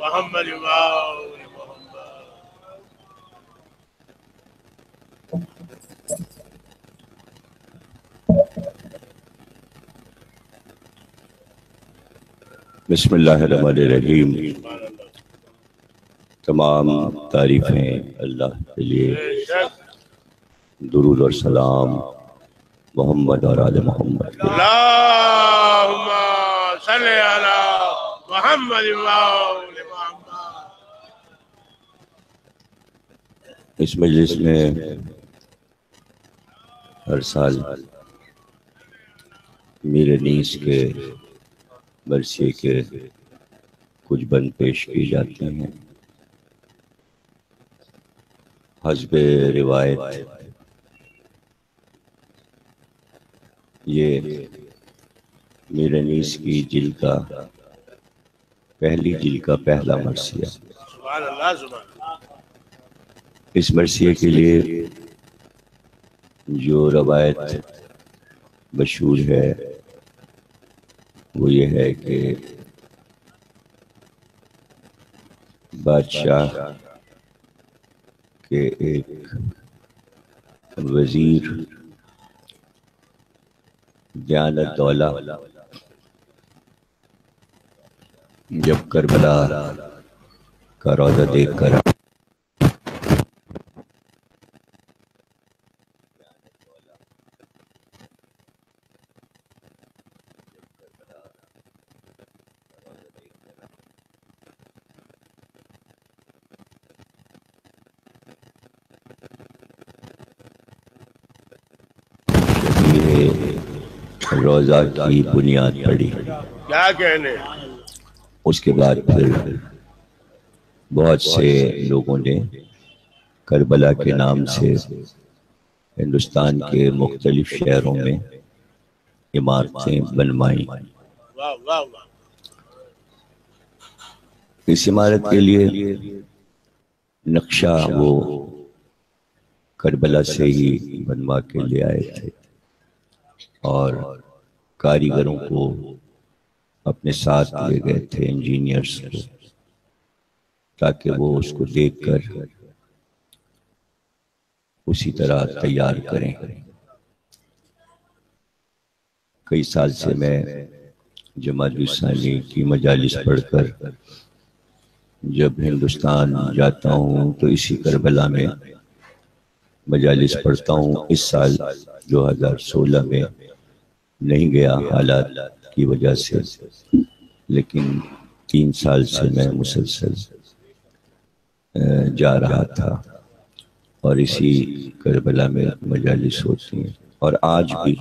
محمد وآل محمد. بسم اللہ الرحمن الرحیم. تمام تعریفیں اللہ کے لیے. درود اور سلام محمد اور آل محمد. اللہم صلی علی محمد وآل محمد. اس مجلس میں ہر سال میر انیس کے برسی کے کچھ بند پیش کی جاتے ہیں. حسب روایت یہ میر انیس کی جلد کا پہلا مرثیہ. سبحان اللہ سبحان اللہ. اس مرثیے کے لیے جو روایت مشہور ہے وہ یہ ہے کہ بادشاہ کے ایک وزیر دیانتدولہ جب کربلا کا روضہ دیکھ کر روضہ کی بنیاد پڑی. کیا کہنے. اس کے بعد پھر بہت سے لوگوں نے کربلا کے نام سے ہندوستان کے مختلف شہروں میں عمارتیں بنوائیں. واہ واہ واہ. اس عمارت کے لیے نقشہ وہ کربلا سے ہی بنوا کے لے آئے تھے اور کاریگروں کو اپنے ساتھ لے گئے تھے، انجینئرز کو، تاکہ وہ اس کو دیکھ کر اسی طرح تیار کریں. کئی سال سے میں جماعت ثانی کی مجالس پڑھ کر جب ہندوستان جاتا ہوں تو اسی کربلا میں مجالس پڑھتا ہوں. اس سال 2016 میں نہیں گیا حالات کی وجہ سے، لیکن 3 سال سے میں مسلسل جا رہا تھا اور اسی کربلا میں مجالس ہوتی ہیں. اور آج بھی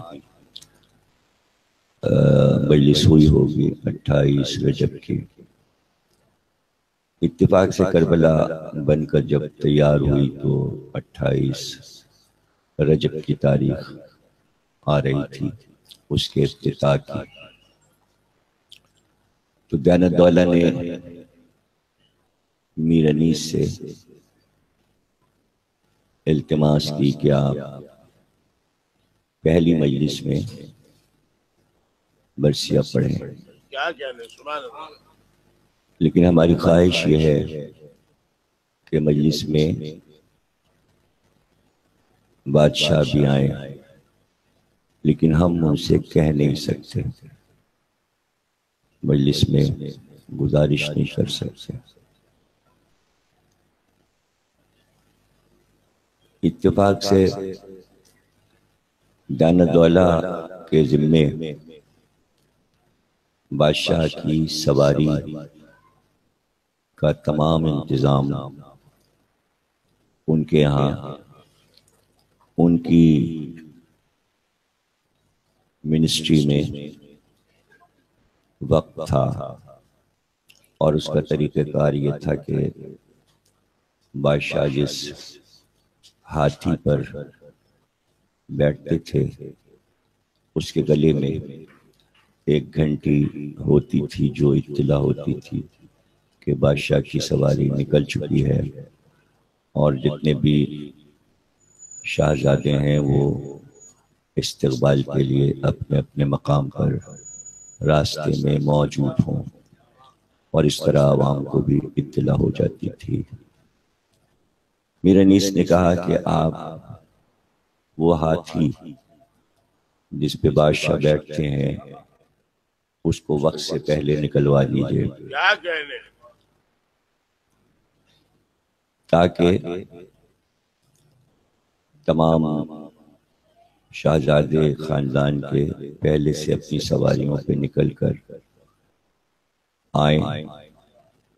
مجلس ہوئی ہوگی 28 رجب کی. اتفاق سے کربلا بن کر جب تیار ہوئی تو 28 رجب کی تاریخ آ رہی تھی اس کے افتتاح کی. تو دیانتدولہ نے میر انیس سے التماس کی کہ آپ پہلی مجلس میں برسیہ پڑھیں. کیا کہنے. سبحان اللہ. لیکن ہماری خواہش یہ ہے کہ مجلس میں بادشاہ بھی آئیں، لیکن ہم ان سے کہہ نہیں سکتے، مجلس میں گزارش نہیں کر سکتے. اتفاق سے دیانتدولہ کے ذمے بادشاہ کی سواری کا تمام انتظام ان کے ہاں ان کی منسٹری میں وقت تھا، اور اس کا طریقہ کار یہ تھا کہ بادشاہ جس ہاتھی پر بیٹھتے تھے اس کے گلے میں ایک گھنٹی ہوتی تھی جو اطلاع ہوتی تھی کہ بادشاہ کی سواری نکل چکی ہے، اور جتنے بھی شاہزادے ہیں وہ استقبال کے لیے اپنے اپنے مقام پر راستے میں موجود ہوں. اور اس طرح عوام کو بھی اطلاع ہو جاتی تھی۔ میر انیس نے کہا کہ آپ وہ ہاتھی جس پہ بادشاہ بیٹھتے ہیں اس کو وقت سے پہلے نکلوا دیجئے کیا کہنے، تاکہ تمام شہزادے خاندان کے پہلے سے اپنی سواریوں پہ نکل کر آئیں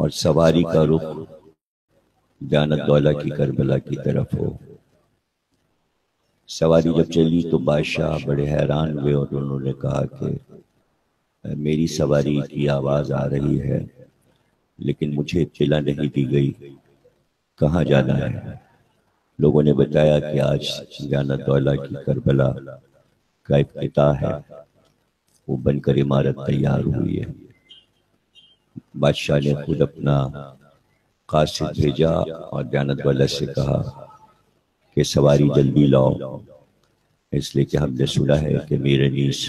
اور سواری کا رخ دیانت دولہ کی کربلا کی طرف ہو۔ سواری جب چلی تو بادشاہ بڑے حیران ہوئے اور انہوں نے کہا کہ میری سواری کی آواز آ رہی ہے لیکن مجھے اطلاع نہیں دی گئی، کہاں جانا ہے؟ لوگوں نے بتایا کہ آج دیانت دولہ کی کربلا کا افتتاح ہے، وہ بن کر عمارت تیار ہوئی ہے۔ بادشاہ نے خود اپنا قاصد بھیجا اور دیانت دولہ سے کہا کہ سواری جلدی لاؤ، اس لیے کہ ہم نے سنا ہے کہ میر انیس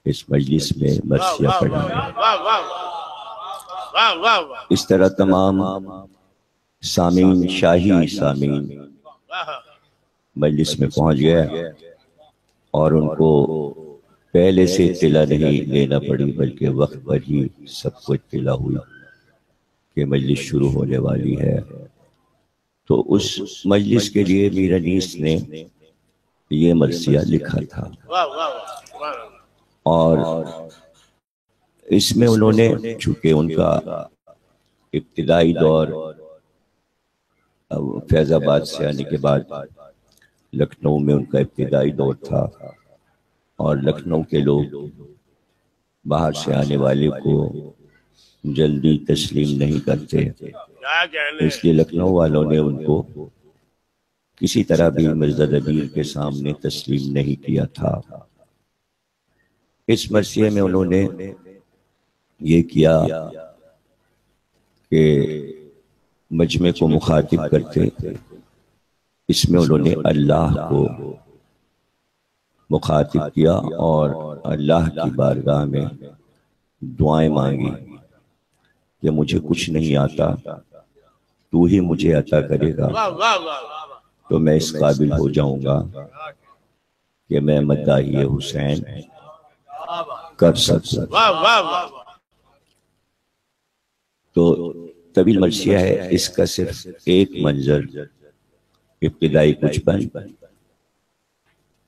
اس مجلس میں مرثیہ پڑھا ہے۔ واہ واہ واہ واہ واہ، اس طرح تمام سامعین، شاہی سامعین مجلس میں پہنچ گیا اور ان کو پہلے سے اطلاع نہیں لینا پڑی بلکہ وقت پر ہی سب کو اطلاع ہوئی کہ مجلس شروع ہونے والی ہے۔ تو اس مجلس کے لیے میر انیس نے یہ مرثیہ لکھا تھا واہ واہ واہ، اور اس میں انہوں نے چونکہ ان کا ابتدائی دور فیض آباد سے آنے کے بعد لکھنؤ میں ان کا ابتدائی دور تھا اور لکھنؤ کے لوگ باہر سے آنے والے کو جلدی تسلیم نہیں کرتے، کیا کہنے، اس لیے لکھنؤ والوں نے ان کو کسی طرح بھی مرزا دبیر کے سامنے تسلیم نہیں کیا تھا۔ اس مرثیے میں انہوں نے یہ کیا کہ مجمع کو مخاطب کرتے اس میں انہوں نے اللہ کو مخاطب کیا اور اللہ کی بارگاہ میں دعائیں مانگی کہ مجھے کچھ نہیں آتا، تو ہی مجھے عطا کرے گا واہ واہ واہ، تو میں اس قابل ہو جاؤں گا کہ میں مداحی حسین کر سکوں۔ واہ واہ واہ، تو طویل مرثیہ ہے، اس کا صرف ایک منظر ابتدائی کچھ بند،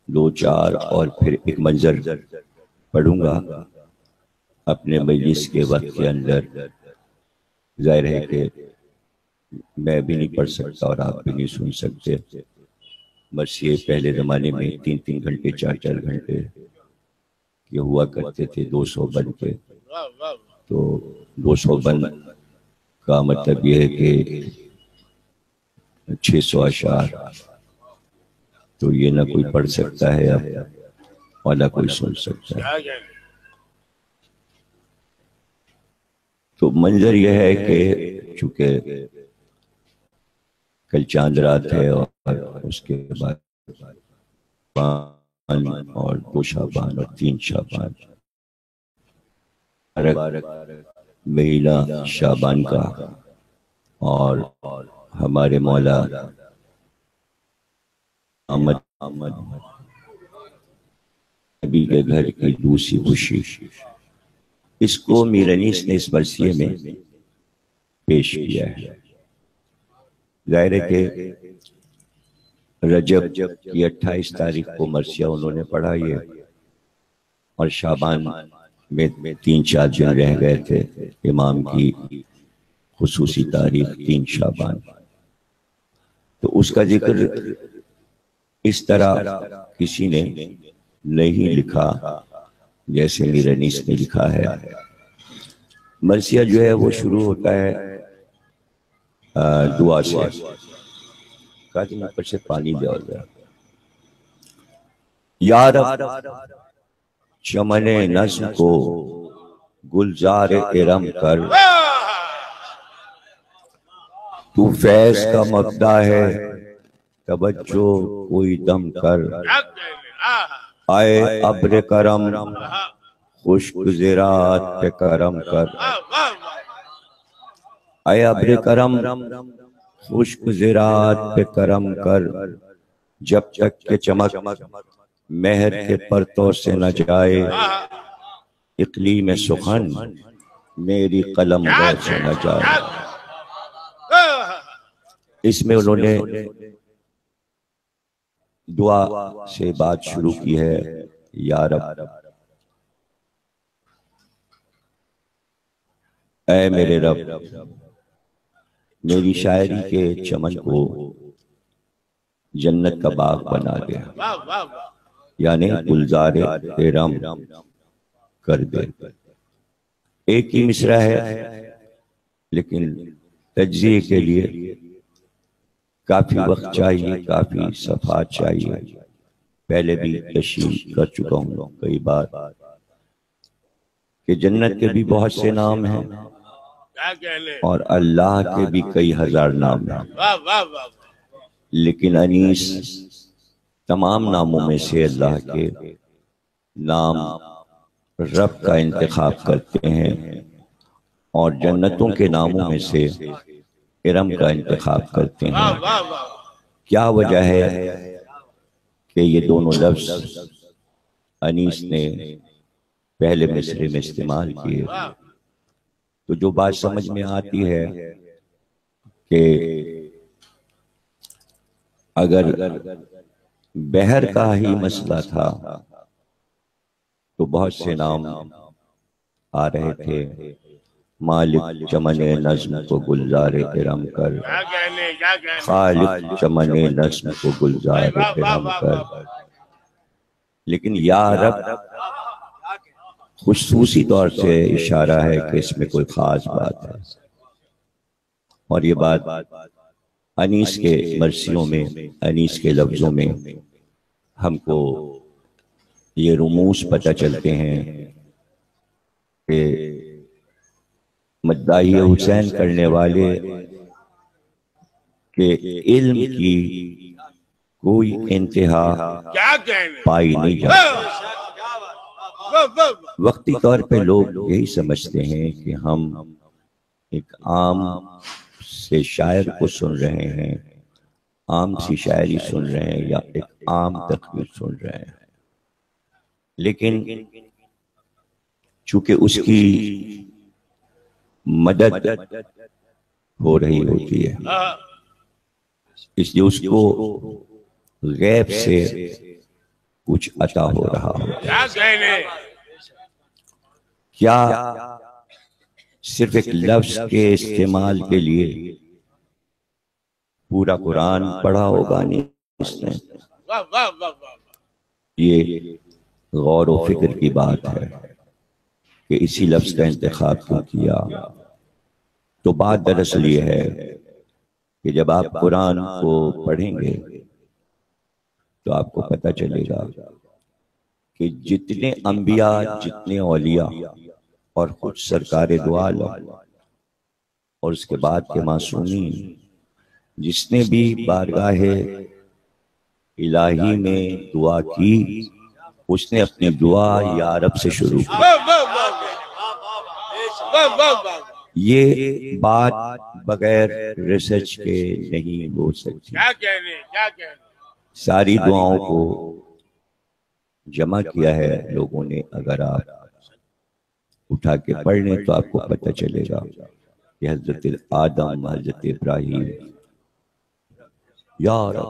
دو چار اور پھر ایک منظر پڑھوں گا اپنے مجلس کے وقت کے اندر۔ ظاہر ہے کہ میں بھی نہیں پڑھ سکتا اور آپ بھی نہیں سن سکتے۔ مرثیے پہلے زمانے میں 3 گھنٹے 4 گھنٹے یہ ہوا کرتے تھے، 200 بند کے۔ واہ واہ، تو 200 بند کا مطلب یہ ہے کہ 600 اشعار، تو یہ نہ کوئی پڑھ سکتا ہے اب اور نہ کوئی سن سکتا ہے۔ کیا کہنے، تو منظر یہ ہے کہ چونکہ کل چاند رات ہے اور اس کے بعد شعبان اور 2 شعبان اور 3 شعبان، مہینہ شعبان کا، اور ہمارے مولا احمد نبی کے گھر کی دوسری خوشی، اس کو میر انیس نے اس مرثیے میں پیش کیا ہے۔ ظاہر ہے کہ رجب کی 28 تاریخ کو مرثیہ انہوں نے پڑھا یہ، اور شعبان میں 3-4 دن رہ گئے تھے، امام کی خصوصی تاریخ 3 شعبان، تو اس کا ذکر اس طرح کسی نے نہیں لکھا جیسے میر انیس نے لکھا ہے۔ مرثیہ جو ہے وہ شروع ہوتا ہے دعا سے۔ کہا کہ اوپر سے پانی دے گیا۔ یا رب چمن نظم کو گلزار ارم کر، تو فیض کا مبدا ہے توجہ کوئی دم کر، کیا کہنے، آئے ابر کرم خشک زراعت پہ کرم کر، واہ واہ واہ، اے ابر کرم خشک زراعت پہ کرم کر، جب تک کہ چمک مہر کے پرتوں سے نہ جائے، اقلیم سخن میری قلم گو سے نہ جائے۔ اس میں انہوں نے دعا سے بات شروع کی ہے، یا رب اے میرے رب، میری شاعری کے چمن کو جنت کا باغ بنا دے، یعنی گلزار ارم کر دے۔ ایک ہی مصرع ہے لیکن تجزیے کے لیے کافی وقت چاہیے، کافی صفحات چاہیے۔ پہلے بھی تشریح کر چکا ہوں کئی بار کہ جنت کے بھی بہت سے نام ہیں اور اللہ کے بھی کئی ہزار نام ہیں، لیکن انیس تمام ناموں میں سے اللہ کے نام رب کا انتخاب کرتے ہیں، اور جنتوں کے ناموں میں سے ارم کا انتخاب کرتے ہیں۔ کیا وجہ ہے کہ یہ دونوں لفظ انیس نے پہلے مصرے میں استعمال کیے؟ تو جو بات سمجھ میں آتی ہے کہ اگر بحر کا ہی مسئلہ تھا تو بہت سے نام آ رہے تھے، مالک چمن نظم کو گلزار ارم کر، خالق چمن نظم کو گلزار ارم کر، لیکن یا رب خصوصی طور سے اشارہ ہے کہ اس میں کوئی خاص بات ہے، اور یہ بات انیس کے مرثیوں میں، انیس کے لفظوں میں ہم کو یہ رموز پتہ چلتے ہیں کہ مداحِ حسین کرنے والے کہ علم کی کوئی انتہا پائی نہیں جاتی۔ وقتی طور پہ لوگ یہی سمجھتے ہیں کہ ہم ایک عام سے شاعر کو سن رہے ہیں، عام سی شاعری سن رہے ہیں، یا ایک عام تقریر سن رہے ہیں، لیکن چونکہ اس کی مدد ہو رہی ہوتی ہے، اس لیے اس کو غیب سے کچھ عطا ہو رہا ہوتا ہے۔ کیا صرف ایک لفظ کے استعمال کے لیے پورا قرآن پڑھا ہوگا؟ نہیں، اس نے یہ غور و فکر کی بات ہے کہ اسی لفظ کا انتخاب کیوں کیا۔ تو بات دراصل یہ ہے کہ جب آپ قرآن کو پڑھیں گے تو آپ کو پتہ چلے گا کہ جتنے انبیاء، جتنے اولیاء اور خود سرکار دو عالم اور اس کے بعد کے معصومین، جس نے بھی بارگاہ الہی میں دعا کی، اس نے اپنی دعا یا رب سے شروع کی۔ یہ بات بغیر ریسرچ کے نہیں ہو سکتی۔ ساری دعاؤں کو جمع کیا ہے لوگوں نے، اگر آپ اٹھا کے پڑھ لیں تو آپ کو پتہ چلے گا کہ حضرت آدم، حضرت ابراہیم، یا رب،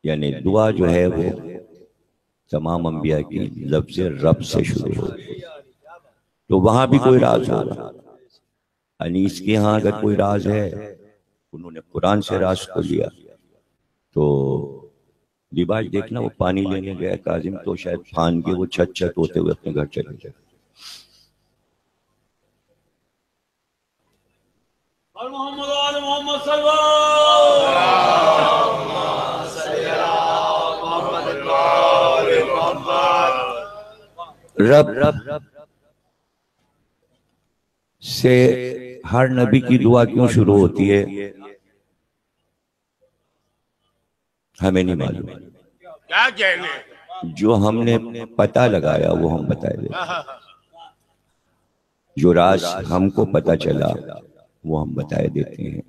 یعنی دعا جو ہے وہ تمام انبیاء کی لفظ رب سے شروع ہوتی ہے۔ تو وہاں بھی کوئی راز ہوگا۔ انیس کے ہاں اگر کوئی راز ہے، انہوں نے قرآن سے راز کو لیا۔ تو دیباج دیکھنا، وہ پانی لینے گیا کاظم، تو شاید پھان کے وہ چھت چھت ہوتے ہوئے اپنے گھر چلے جائے۔ محمد آل محمد صلی اللہ رب سے ہر نبی کی دعا کیوں شروع ہوتی ہے ہمیں نہیں معلوم۔ کیا کہنے؟ جو ہم نے پتہ لگایا وہ ہم بتائے دیں، جو راز ہم کو پتہ چلا وہ ہم بتائے دیتے ہیں،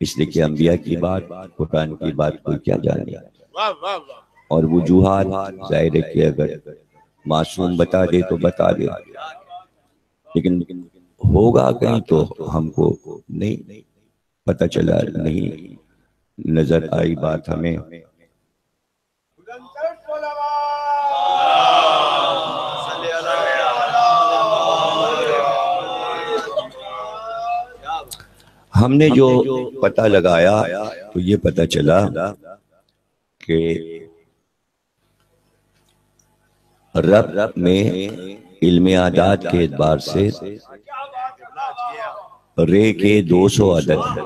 اس لیے کہ انبیاء کی بات، قرآن کی بات کوئی کیا جانے، اور وجوہات ظاہر ہے کہ اگر معصوم بتا دے تو بتا دے، لیکن ہوگا کہیں تو ہم کو نہیں پتہ چلا، نہیں نظر آئی بات ہمیں۔ ہم نے جو پتہ لگایا تو یہ پتہ چلا کہ رب میں علم عادات کے اعتبار سے رے کے 200 عدد ہے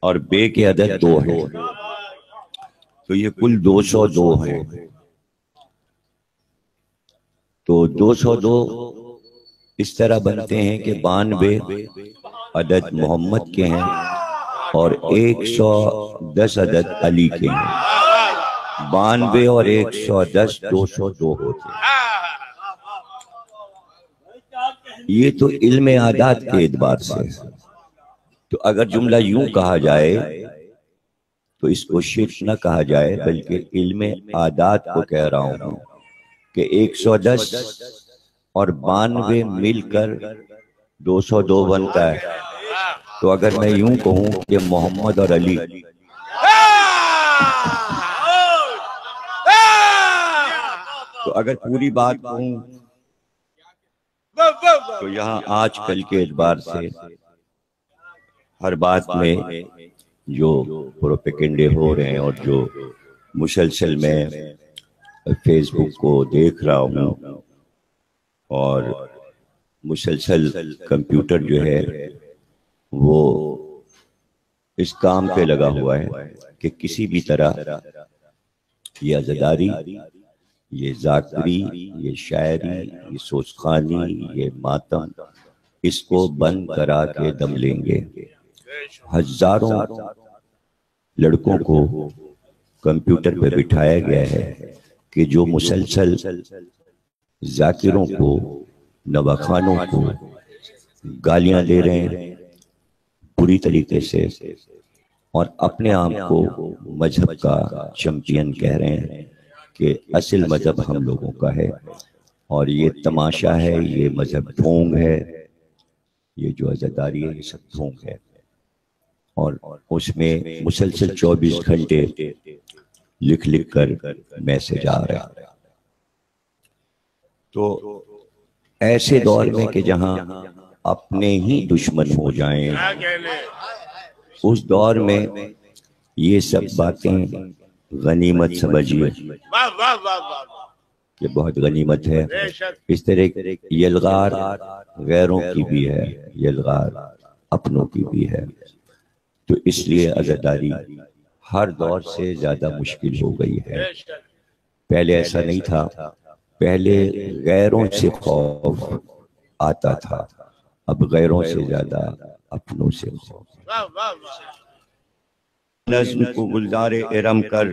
اور بے کے عدد 2 ہے، تو یہ کل 202 ہے۔ تو 202 اس طرح بنتے ہیں کہ 92 عدد محمد کے ہیں اور 110 عدد علی کے ہیں، 92 اور 110 202 ہوتے ہیں۔ یہ تو علم عادات کے اعتبار سے، تو اگر جملہ یوں کہا جائے تو اس کو شرک نہ کہا جائے، بلکہ علم عادات کو کہہ رہا ہوں کہ 110 اور 92 مل کر 202 بنتا ہے۔ تو اگر میں یوں کہوں کہ محمد اور علی، تو اگر پوری بات کہوں تو یہاں آج کل کے اعتبار سے ہر بات میں جو پروپیگنڈے ہو رہے ہیں اور جو مسلسل میں فیس بک کو دیکھ رہا ہوں اور مسلسل کمپیوٹر جو ہے وہ اس کام پہ لگا ہوا ہے کہ کسی بھی طرح یہ عزاداری، یہ ذاکری، یہ شاعری، یہ سوچخانی، یہ ماتم، اس کو بند کرا کے دم لیں گے۔ ہزاروں لڑکوں کو کمپیوٹر پہ بٹھایا گیا ہے کہ جو مسلسل ذاکروں کو، نواخانوں کو گالیاں دے رہے ہیں پوری طریقے سے، اور اپنے آپ کو مذہب کا چمپئن کہہ رہے ہیں کہ اصل مذہب ہم لوگوں کا ہے، اور یہ تماشا ہے، یہ مذہب ڈھونگ ہے، یہ جو عزاداری ہے یہ سب ڈھونگ ہے، اور اس میں مسلسل 24 گھنٹے لکھ لکھ کر میسج آ رہا ہے۔ تو ایسے دور میں کہ جہاں اپنے ہی دشمن ہو جائیں، اس دور میں یہ سب باتیں غنیمت سمجھیے کہ بہت غنیمت ہے۔ اس طرح یلغار غیروں کی بھی ہے، یلغار اپنوں کی بھی ہے، تو اس لیے عزاداری ہر دور سے زیادہ مشکل ہو گئی ہے۔ پہلے ایسا نہیں تھا، پہلے غیروں سے خوف آتا تھا، اب غیروں سے زیادہ اپنوں سے خوف۔ نظم کو گلزار ارم کر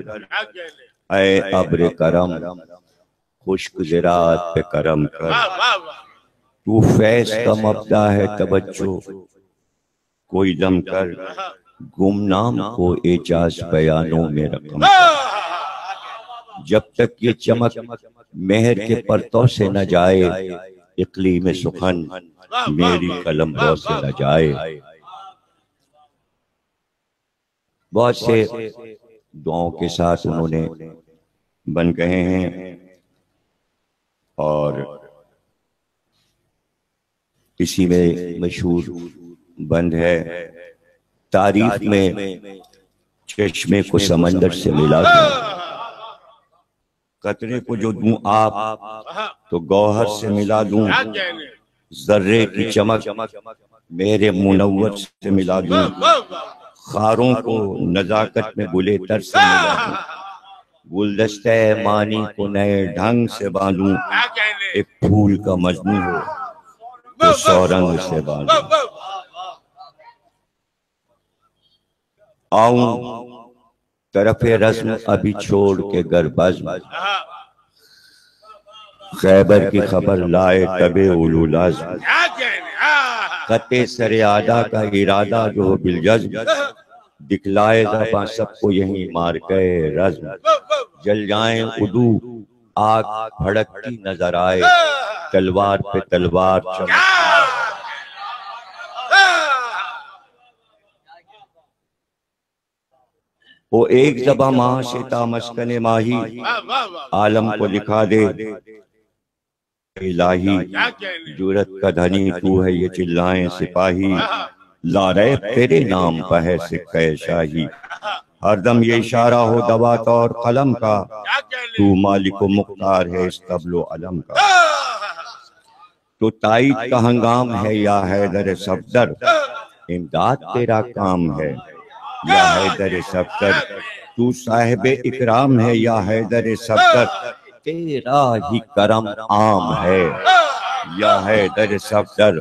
اے ابر کرم، خشک زراعت پہ کرم کر، تو فیض کا مبدا ہے توجہ، کوئی دم کر، گمنام کو اعجاز بیانوں میں رقم کر، جب تک یہ چمک مہر کے پرتوں سے نہ جائے، اقلیم سخن میری قلم رو سے نہ جائے۔ بہت سے دعاؤں کے ساتھ انہوں نے بن گئے ہیں، اور اسی میں مشہور بند ہے، تعریف میں چشمے کو سمندر سے ملا دوں، قطرے کو جو دوں آپ تو گوہر سے ملا دوں، ذرے کی چمک میرے منور سے ملا دوں، خاروں کو نزاکت میں گلے تر سے ملا دوں، گلدستہ معنی کو نئے ڈھنگ سے باندھوں، ایک پھول کا مجموع ہو تو سورنگ سے باندھوں، آؤں طرف رزم ابھی چھوڑ کے گر بزم، خیبر کی خبر لائے تب اولو لازم، قطع سر آدھا کا ارادہ جو ہو بالجزم، دکھلائے زباں سب کو یہیں مار کے رزم، جل جائیں عدو آگ بھڑکتی نظر آئے، تلوار پہ تلوار چمکتی۔ وہ ایک زباں ماں سے تا مسکن ماہی، عالم کو دکھا دے الہی، جرت کا دھنی تو ہے یہ چلائیں سپاہی، لا ریب تیرے نام پہ ہے سکہ شاہی، ہر دم یہ اشارہ ہو دوات اور قلم کا، تو مالک و مختار ہے اس طبل و علم کا، تو تائید کا ہنگام ہے یا حیدر صفدر، امداد تیرا کام ہے یا حیدر صفدر، تو صاحب اکرام ہے یا حیدر صفدر، تیرا ہی کرم عام ہے یا حیدر صفدر،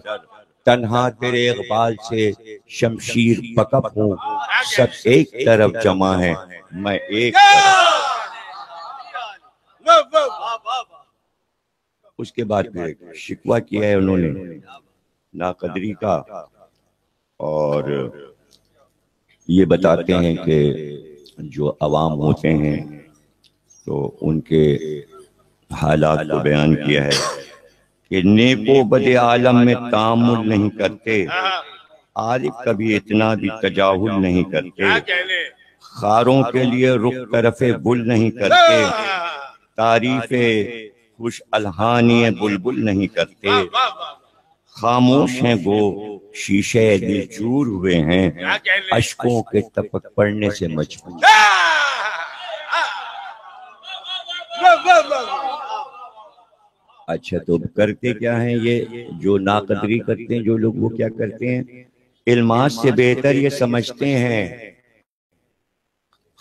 تنہا تیرے اقبال سے شمشیر پکپ ہوں، سب ایک طرف جمع ہے میں ایک طرف۔ اس کے بعد پھر شکوہ کیا ہے انہوں نے ناقدری کا، اور یہ بتاتے ہیں کہ جو عوام ہوتے ہیں تو ان کے حالات کو بیان کیا ہے کہ نیک و بد عالم میں تعامل نہیں کرتے، عارف کبھی اتنا بھی تجاہل نہیں کرتے، خاروں کے لیے رخ طرف گل نہیں کرتے، تعریف خوش الہانی بلبل نہیں کرتے، خاموش ہیں گو شیشے دل چور ہوئے ہیں، اشکوں کے ٹپک پڑنے سے مجبور۔ اچھا تو کرتے کیا ہیں یہ جو ناقدری کرتے ہیں جو لوگ، وہ کیا کرتے ہیں؟ علمات سے بہتر یہ سمجھتے ہیں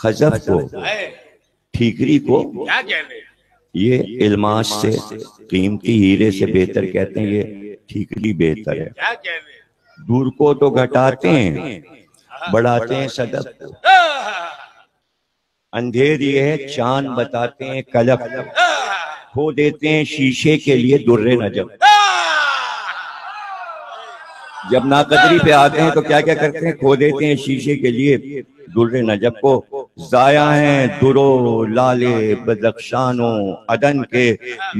خزف کو، ٹھیکری کو، یہ علمات سے قیمتی ہیرے سے بہتر کہتے ہیں یہ ٹھیکری بہتر ہے۔ دور کو تو گھٹاتے ہیں، بڑھاتے ہیں صدف کو، اندھیری ہے چاند بتاتے ہیں کلف کو، کھو دیتے ہیں شیشے کے لیے در نجف۔ جب ناقدری پہ آتے ہیں تو کیا کیا کرتے ہیں؟ کھو دیتے ہیں شیشے کے لیے در نجف کو، ضائع ہیں درو لالے بدخشانوں عدن کے،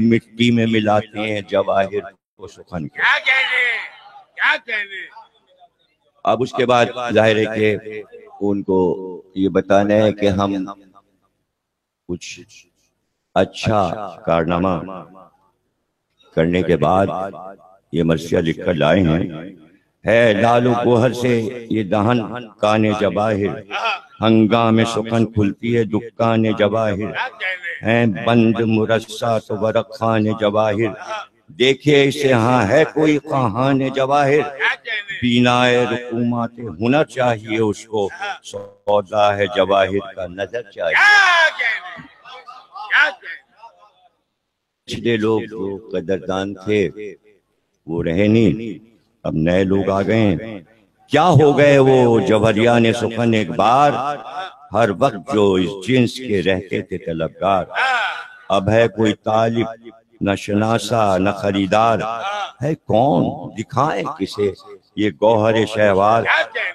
مٹی میں ملاتے ہیں جواہر کو سخن کے۔ اب اس کے بعد ظاہر ہے کہ ان کو یہ بتانا ہے کہ ہم کچھ اچھا کارنامہ کرنے کے بعد یہ مرثیہ لکھ کر لائے ہیں، ہے لال و گوہر سے یہ دہن کان جواہر، ہنگام سخن کھلتی ہے دکان جواہر، ہیں بند مرصع تو ورق خان جواہر، دیکھے اسے ہاں ہے کوئی خواہان جواہر، بینائے رقومات ہنر چاہیے اس کو، سودا ہے جواہر کا نظر چاہیے۔ پچھلے لوگ جو قدردان تھے وہ رہے نہیں، اب نئے لوگ آ گئے ہیں۔ کیا ہو گئے وہ جوہریان سخن ایک بار، ہر وقت جو اس جنس کے رہتے تھے طلبگار، اب ہے کوئی طالب نہ شناسا نہ خریدار، ہے کون دکھائیں کسے یہ گوہر شہوار،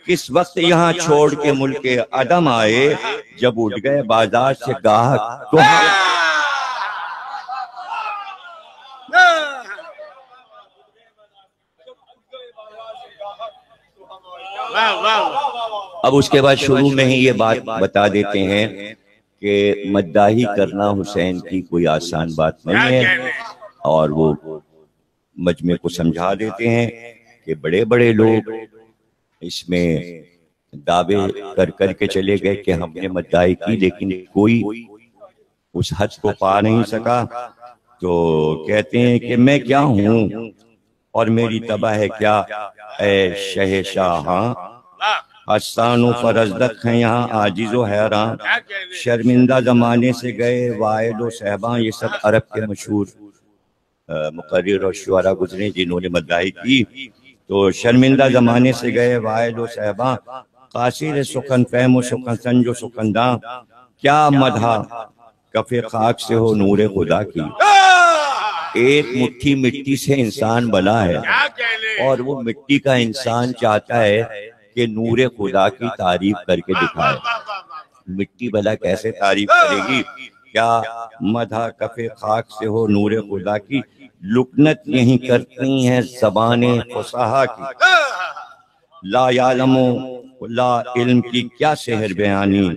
کس وقت یہاں چھوڑ کے ملک عدم آئے، جب اٹھ گئے بازار سے گاہک تو اب اس کے بعد شروع میں ہی یہ بات بتا دیتے ہیں کہ مداحی کرنا حسین کی کوئی آسان بات نہیں ہے، اور وہ مجمع کو سمجھا دیتے ہیں کہ بڑے بڑے لوگ اس میں دعوے کر کر کے چلے گئے کہ ہم نے مداحی کی، لیکن کوئی اس حد کو پا نہیں سکا، تو کہتے ہیں کہ میں کیا ہوں اور میری تباہ ہے کیا، اے شہنشاہاں حسان و فرزدق ہیں یہاں عاجز و حیران، شرمندہ زمانے سے گئے وائل و صحباں، یہ سب عرب کے مشہور مقرر اور شعراء گزرے جنہوں نے مداحی کی، تو شرمندہ زمانے سے گئے وائل و صحباں، قاصر سخن فہم و سخن سنج و سخنداں، کیا مدحا کف خاک سے ہو نور خدا کی، ایک مٹھی مٹی سے انسان بنا ہے کیا کہنے اور وہ مٹی کا انسان چاہتا ہے کہ نور خدا کی تعریف کر کے دکھائے. مٹی بھلا کیسے تعریف کرے گی؟ کیا مدح کف خاک سے ہو نور خدا کی؟ لکنت یہی کرتی ہیں زبانیں فصاحہ کی. لا یعلم لا علم کی کیا سحر بیانی،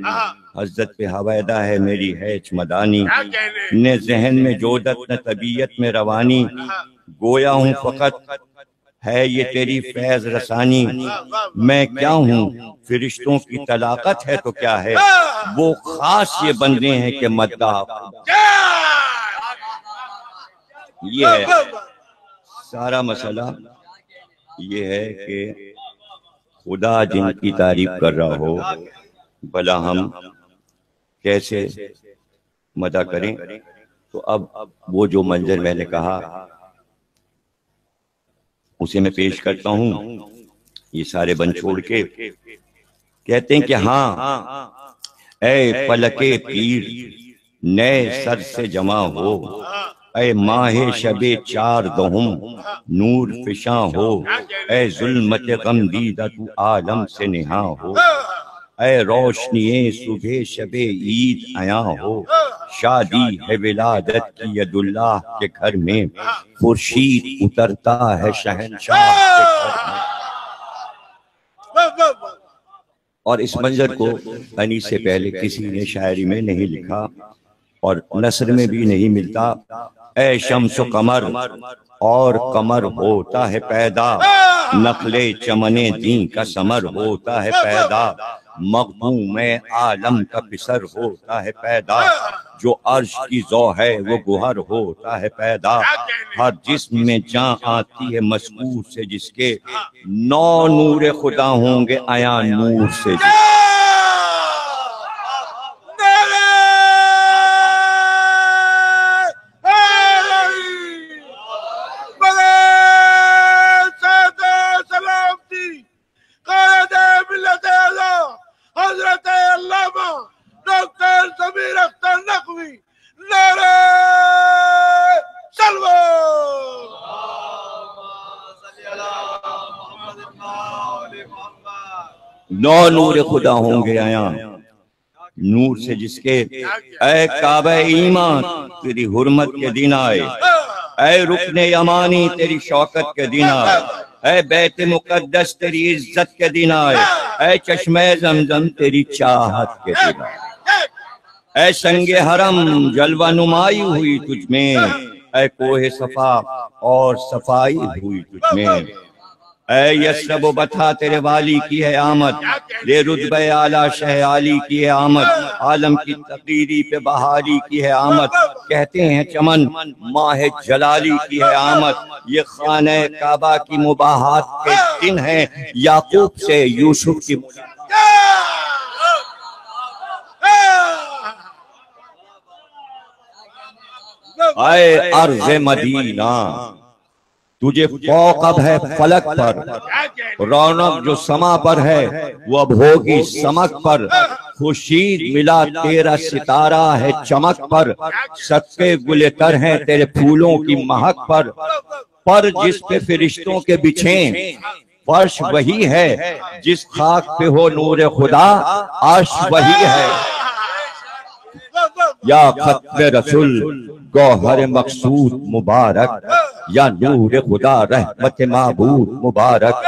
حضرت پہ حویدہ ہے میری ہیچ مدانی. کیا کہنے نہ ذہن میں جودت نہ طبیعت میں روانی، گویا ہوں فقط ہے یہ تیری فیض رسانی. میں کیا ہوں فرشتوں کی طلاقت ہے تو کیا ہے، وہ خاص یہ بندے ہیں کہ مداح. یہ ہے سارا مسئلہ. یہ ہے کہ خدا جن کی تعریف کر رہا ہو بھلا ہم کیسے مدح کریں. تو اب وہ جو منظر میں نے کہا اسے میں پیش کرتا ہوں. یہ سارے بن چھوڑ کے کہتے ہیں کہ ہاں اے پلکے پیر نئے سر سے جمع ہو، اے ماہ شب چار دہم نور فشاں ہو، اے ظلمت غم دیدہ تو عالم سے نہاں ہو، اے روشنی صبح شب عید عیاں ہو. شادی ہے ولادت کی ید اللہ کے گھر میں، خورشید اترتا ہے شہنشاہ کے گھر میں. اور اس منظر کو انی سے پہلے کسی نے شاعری میں نہیں لکھا اور نثر میں بھی نہیں ملتا. اے شمس و قمر اور قمر ہوتا ہے پیدا، نخل چمن دین کا ثمر ہوتا ہے پیدا، مغموم عالم کا پسر ہوتا ہے پیدا، جو عرش کی ذو ہے وہ گوہر ہوتا ہے پیدا. ہر جسم میں جان آتی ہے مسکور سے جس کے، نو نور خدا ہوں گے عیاں نور سے جس کے. حضرت علامہ ڈاکٹر ضمیر اختر نقوی نعرہ سلوہ. نو نور خدا ہوں گے عیاں نور سے جس کے. اے کعبہ ایمان تیری حرمت کے دن آئے، اے رکن یمانی تیری شوکت کے دن آئے، اے بیت مقدس تیری عزت کے دن آئے، اے چشمہ زمزم تیری چاہت کے دن آئے، اے سنگ حرم جلوہ نمائی ہوئی تجھ میں، اے کوہ صفا اور صفائی ہوئی تجھ میں. اے یسرب و بطھا تیرے والی کی ہے آمد، لے رتبہ اعلیٰ شہ عالی کی ہے آمد، عالم کی تقدیری پہ بہاری کی ہے آمد. کہتے ہیں چمن ماہ جلالی کی ہے آمد، یہ خانہ کعبہ کی مباحات کے دن ہیں، یعقوب سے یوسف کی اے ارض مدینہ تجھے فوق اب ہے فلک پر، رونق جو سما پر ہے وہ اب ہوگی سمک پر. خورشید ملا تیرا ستارہ ہے چمک پر، صدقے گل تر ہیں تیرے پھولوں کی مہک پر. پر جس پہ فرشتوں کے بچھیں فرش وہی ہے، جس خاک پہ ہو نور خدا عرش وہی ہے. یا ختم رسول گوہر مقصود مبارک، یا نور خدا رحمت معبود مبارک،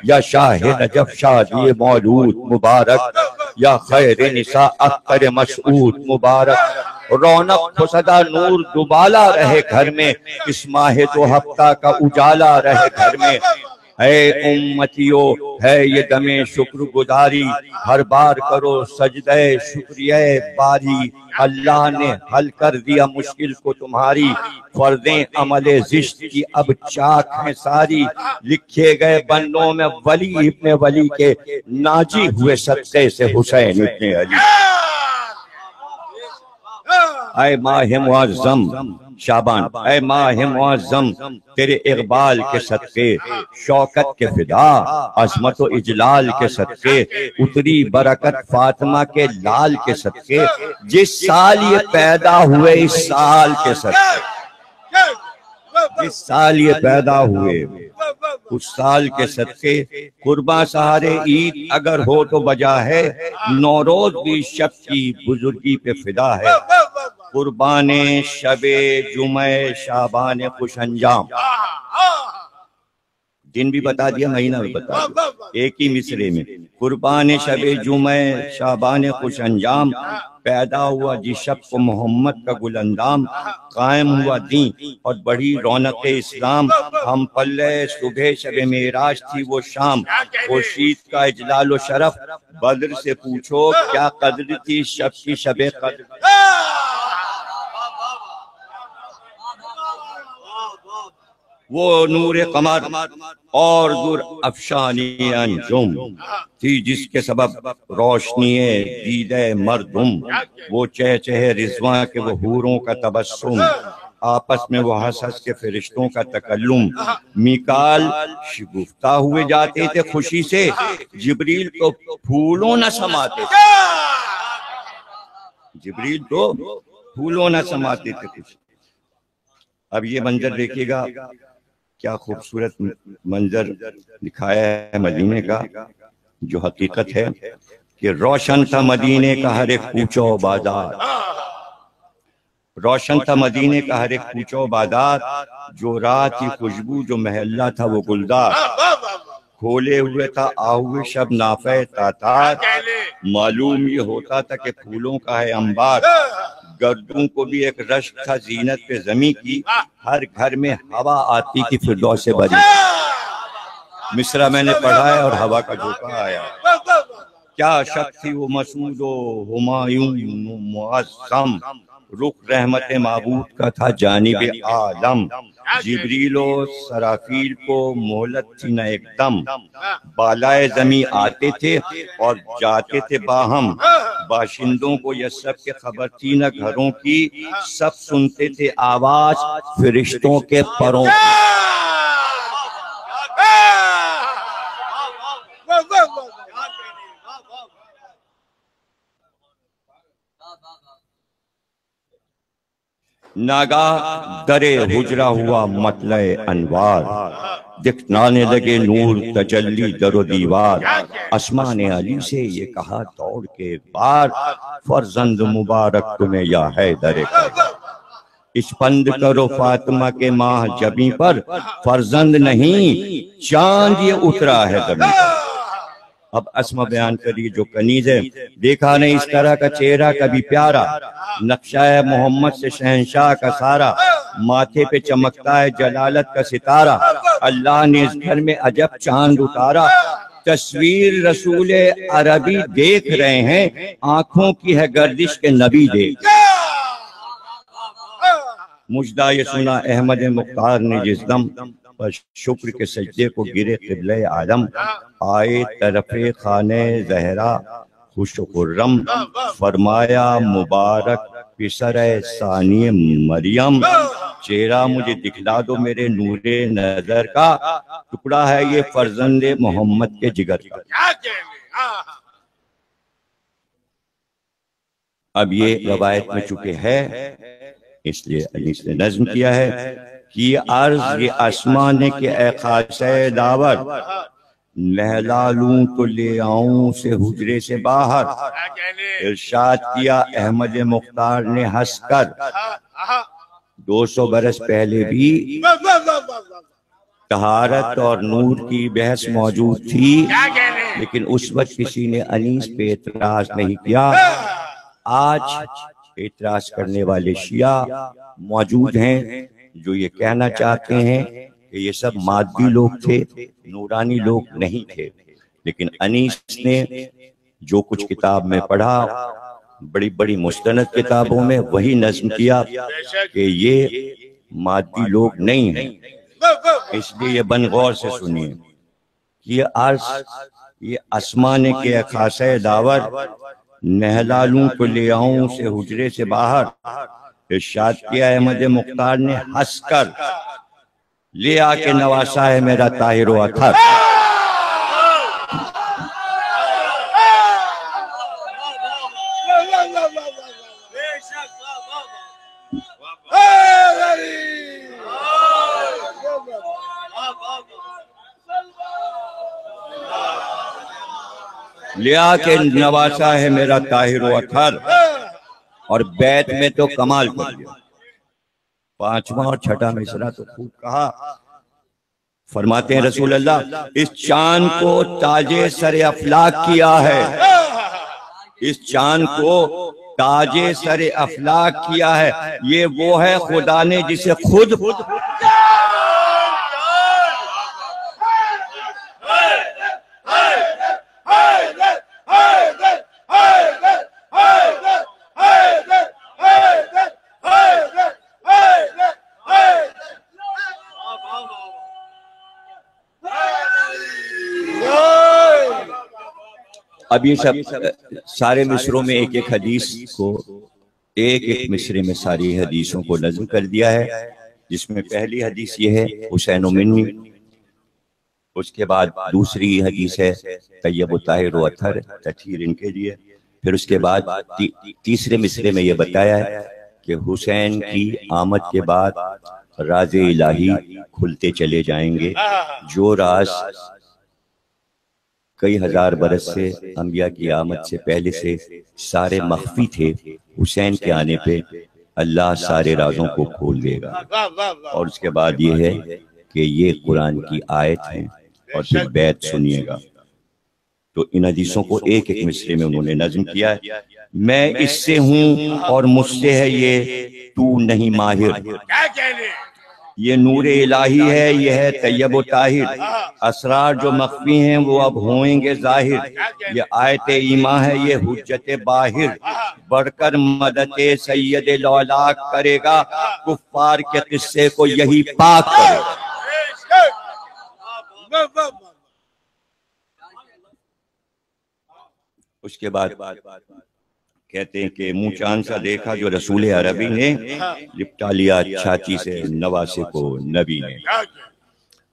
یا شاہ نجف شادی مولود مبارک، یا خیر نساء اختر مسعود مبارک. رونق فسدہ نور دوبالا رہے گھر میں، اس ماہ دو ہفتہ کا اجالا رہے گھر میں. اے امتیو ہے یہ دم شکر گزاری، ہر بار کرو سجدہ شکریہ باری. اللہ نے حل کر دیا مشکل کو تمہاری، فردیں عمل زشت کی اب چاک ہیں ساری. لکھے گئے بندوں میں ولی ابن ولی کے، ناجی ہوئے صدقے سے حسین ابن علی. اے ماہ معظم شعبان، اے ماہ معظم تیرے اقبال کے صدقے، شوکت کے فدا عظمت و اجلال کے صدقے، اتری برکت فاطمہ کے لال کے صدقے، جس سال یہ پیدا ہوئے اس سال کے صدقے. جس سال یہ پیدا ہوئے اس سال کے صدقے قرباں سہارے عید اگر ہو تو بجا ہے، نوروز بھی شب کی بزرگی پہ فدا ہے، قربان شب جمعہ شعبان خوش انجام، دن بھی بتا دیا مہینہ بھی بتا دیا ایک ہی مصرے میں، قربان شب جمعہ شعبان خوش انجام، پیدا ہوا جس شب کو محمد کا گل اندام، قائم ہوا دین اور بڑھی رونق اسلام، ہم پلے صبح شب معراج تھی وہ شام، خورشید کا اجلال و شرف، بدر سے پوچھو کیا قدر تھی شب کی شب قدر، وہ نور قمر اور در افشانی انجم تھی جس کے سبب روشنی دیدہ مردم، وہ چہچہ رضواں کے وہ حوروں کا تبسم، آپس میں وہ ہنس ہنس کے فرشتوں کا تکلم، میکال شگفتہ ہوئے جاتے تھے خوشی سے، جبریل تو پھولوں نہ سماتے تھے، جبریل تو پھولوں نہ سماتے تھے خوشی۔ اب یہ منظر دیکھیے گا، کیا خوبصورت منظر دکھایا ہے مدینے کا، جو حقیقت ہے کہ روشن تھا مدینے کا ہر ایک کوچہ و بازار، روشن تھا مدینے کا ہر ایک کوچہ و بازار، جو رات کی خوشبو جو محلہ تھا وہ گلدار، کھولے ہوئے تھا آہوئے شب نافع تاتار، معلوم یہ ہوتا تھا کہ پھولوں کا ہے انبار، گردوں کو بھی ایک رشک تھا زینت پہ زمیں کی، ہر گھر میں ہوا آتی تھی فردوس سے بری، مصرع میں نے پڑھا ہے اور ہوا کا جھونکا آیا، کیا شک تھی وہ مسعود و ہمایوں معظم، رخ رحمت معبود کا تھا جانب عالم، جبریل و سرافیل کو مہلت تھی نہ ایک دم، بالائے زمیں آتے تھے اور جاتے تھے باہم، باشندوں کو یہ سب کے خبر تھی نہ گھروں کی، سب سنتے تھے آواز فرشتوں کے پروں کی، ناگاہ در حجرہ ہوا مطلع انوار، دکھلانے لگے نور تجلی در و دیوار، اسماء نے علی سے یہ کہا دوڑ کے بار، فرزند مبارک تمہیں یا حیدر کا، اسپند کرو فاطمہ کے ماہ جبیں پر، فرزند نہیں چاند یہ اترا ہے زمین پر۔ اب اسماء بیان کری جو کنیز ہے، دیکھا نہیں اس طرح کا چہرہ کبھی پیارا، نقشہ ہے محمد سے شہنشاہ کا سارا، ماتھے پہ چمکتا ہے جلالت کا ستارہ، اللہ نے اس گھر میں عجب چاند اتارا، تصویر رسول عربی دیکھ رہے ہیں، آنکھوں کی ہے گردش کے نبی دیکھ، مجدہ یہ سنا احمد مختار نے جس دم پر شکر کے سجدے کو گرے قبلہ عالم، آئے طرف خانہ زہرا خوش و خرم، فرمایا مبارک پسر ثانی مریم، چہرہ مجھے دکھلا دو میرے نور نظر کا، ٹکڑا ہے یہ فرزند محمد کے جگر کا۔ اب یہ روایت میں چکے ہے، اس لیے علی نے نظم کیا ہے کہ عرض یہ اسماء نے کہ اے خاصہ دعوت، نہلا لوں تو لے آؤں سے حجرے سے باہر، ارشاد کیا احمد مختار نے ہنس کر، 200 برس پہلے بھی طہارت اور نور کی بحث موجود تھی، لیکن اس وقت کسی نے انیس پہ اعتراض نہیں کیا۔ آج اعتراض کرنے والے شیعہ موجود ہیں جو یہ کہنا چاہتے ہیں کہ یہ سب مادی لوگ تھے، نورانی لوگ نہیں تھے، لیکن انیس نے جو کچھ کتاب میں پڑھا، بڑی بڑی مستند کتابوں میں وہی نظم کیا کہ یہ مادی لوگ نہیں ہیں، اس لیے یہ بن غور سے سنیے۔ یہ عرض یہ اسماء نے کہ خاصہ دعوت، نہلا لوں تو لے آؤں سے حجرے سے باہر، ارشاد کیا احمد مختار نے ہنس کر، لے آ کے نواسا ہے میرا طاہر و اطہر۔ لیا کہ نواسا ہے میرا طاہر و اطہر، اور بیت میں تو کمال کر دیا۔ پانچواں اور چھٹا مصرع تو خوب کہا۔ فرماتے ہیں رسول اللہ اس چاند کو تاج سر افلاک کیا ہے، اس چاند کو تاج سر افلاک کیا ہے، یہ وہ ہے خدا نے جسے خود اب یہ سب سارے مصروں میں ایک ایک حدیث کو ایک ایک مصرے میں ساری حدیثوں کو نظم کر دیا ہے، جس میں پہلی حدیث یہ ہے حسین و منی، اس کے بعد دوسری حدیث ہے طیب و طاہر و اطہر، تطہیر ان کے لیے، پھر اس کے بعد تیسرے مصرے میں یہ بتایا ہے کہ حسین کی آمد کے بعد راز الہی کھلتے چلے جائیں گے، جو راز کئی ہزار برس سے انبیاء کی آمد سے پہلے سے سارے مخفی تھے، حسین کے آنے پہ اللہ سارے رازوں کو کھول دے گا۔ اور اس کے بعد یہ ہے کہ یہ قرآن کی آیت ہے، اور پھر بیت سنیے گا۔ تو ان حدیثوں کو ایک ایک مصرے میں انہوں نے نظم کیا ہے۔ میں اس سے ہوں اور مجھ سے ہے یہ تو نہیں ماہر، یہ نور الہی ہے، یہ ہے طیب و طاہر، اسرار جو مخفی ہیں وہ اب ہوئیں گے ظاہر، یہ آیت ایمان ہے، یہ حجت باہر، بڑھ کر مدد سید لولاک کرے گا، کفار کے قصے کو یہی پاک کرے گا۔ اس کے بعد کہتے ہیں کہ منہ چاند سا دیکھا جو رسول عربی نے، لپٹا لیا چھاتی سے نواسے کو نبی نے۔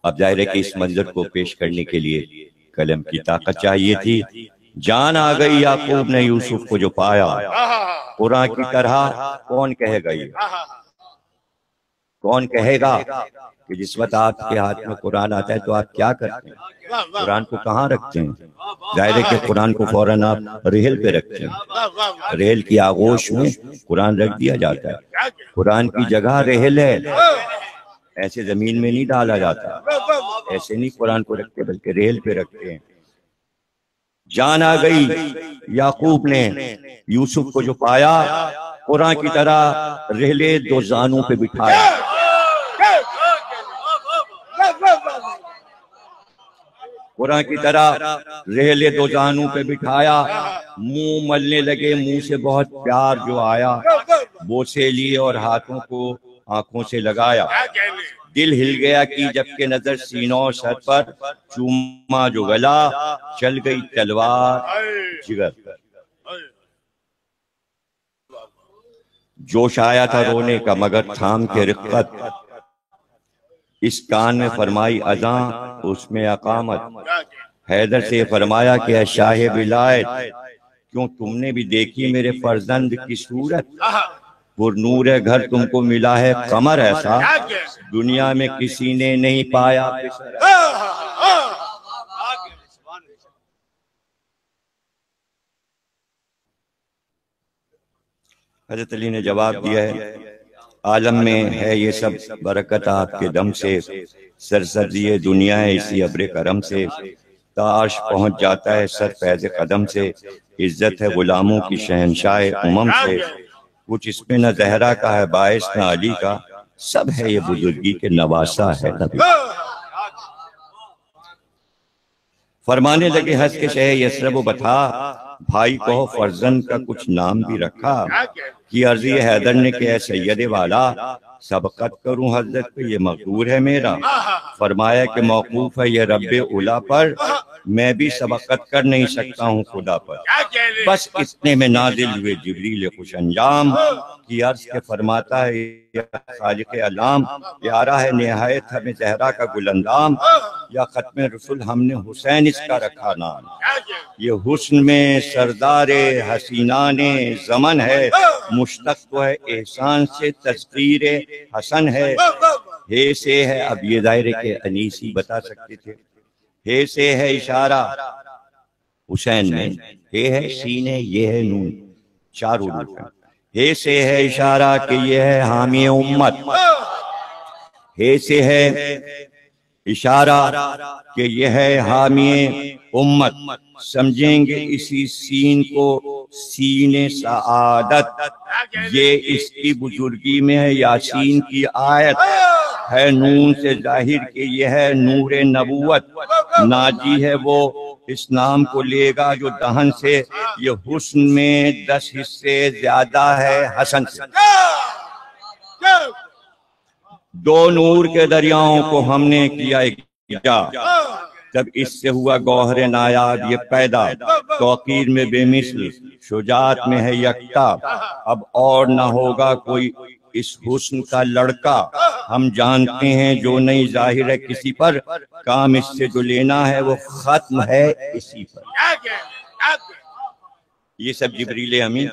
اب ظاہر ہے کہ اس منظر کو پیش کرنے کے لیے قلم کی طاقت چاہیے تھی۔ جان آ گئی یعقوب نے یوسف کو جو پایا، قرآن کی طرح کون کہے گا، یہ کون کہے گا کہ جس وقت آپ کے ہاتھ میں قرآن آتا ہے تو آپ کیا کرتے ہیں؟ قرآن کو کہاں رکھتے ہیں؟ ظاہر ہے کہ قرآن کو فوراً آپ ریل پہ رکھتے ہیں، ریل کی آغوش میں قرآن رکھ دیا جاتا ہے۔ قرآن کی جگہ ریل ہے، ایسے زمین میں نہیں ڈالا جاتا، ایسے نہیں قرآن کو رکھتے بلکہ ریل پہ رکھتے ہیں۔ جان آ گئی یعقوب نے یوسف کو جو پایا، قرآن کی طرح ریلے دو زانوں پہ بٹھایا، قرآن کی طرح ریلے دو زانوں پہ بٹھایا، منہ ملنے لگے منہ سے بہت پیار جو آیا، بوسے لیے اور ہاتھوں کو آنکھوں سے لگایا، دل ہل گیا کی جبکہ نظر سینوں سر پر، چوما جو گلا چل گئی تلوار جگر پر۔ جوش آیا تھا رونے کا مگر تھام کے رقت، اس کان میں فرمائی اذاں اس میں اقامت، حیدر سے فرمایا کہ اے شاہ ولایت، کیوں تم نے بھی دیکھی میرے فرزند کی صورت، پر نور گھر تم کو ملا ہے قمر ایسا، دنیا میں کسی نے نہیں پایا۔ حضرت علی نے جواب دیا ہے عالم میں ہے یہ سب برکت آپ کے دم سے، سرسبزی دنیا ہے اسی ابر کرم سے، تاش پہنچ جاتا ہے سر فیض قدم سے، عزت ہے غلاموں کی شہنشاہ امم سے، کچھ اس میں نہ زہرا کا ہے باعث نہ علی کا، سب ہے یہ بزرگی کے نواسا ہے نبی۔ فرمانے لگے ہنس کے شہ یسرب و بتا، بھائی کہو فرزند کا کچھ نام بھی رکھا، کی عرضی حیدر نے کہ اے سید والا، سبقت کروں حضرت پہ یہ مقدور ہے میرا، فرمایا کہ موقوف ہے یہ رب اولا پر، میں بھی سبقت کر نہیں سکتا ہوں خدا پر، بس اتنے میں نازل ہوئے جبریل خوش انجام، کی عرض کے فرماتا ہے یا خالق علام، پیارا ہے نہایت ہمیں زہرا کا گل اندام، یا ختم رسول ہم نے حسین اس کا رکھا نام، یہ حسن میں سردار حسینان زمن ہے، مشتق تو ہے احسان سے تذکیر حسن ہے، ہے سے ہے، اب یہ ظاہر ہے کہ انیسی بتا سکتے تھے، ہے سے ہے اشارہ حسین میں ہے سین ہے، یہ ہے نون، چار حروف ہیں۔ ہے سے ہے اشارہ کہ یہ ہے حامی امت، ہے سے ہے اشارہ کہ یہ ہے حامی امت، سمجھیں گے اسی سین کو سین سعادت، یہ اس کی بزرگی میں ہے یاسین کی آیت، ہے نون سے ظاہر کہ یہ ہے نور نبوت، ناجی ہے وہ اس نام کو لے گا جو دہن سے، یہ حسن میں 10 حصے زیادہ ہے حسن سے۔ دو نور کے دریاؤں کو ہم نے کیا اکٹھا، جب اس سے ہوا گوہر نایاب یہ پیدا، توقیر میں بے مثل شجاعت میں ہے یکتا، اب اور نہ ہوگا کوئی اس حسن کا لڑکا، ہم جانتے ہیں جو نہیں ظاہر ہے کسی پر، کام اس سے جو لینا ہے وہ ختم ہے اسی پر۔ یہ سب جبریل امین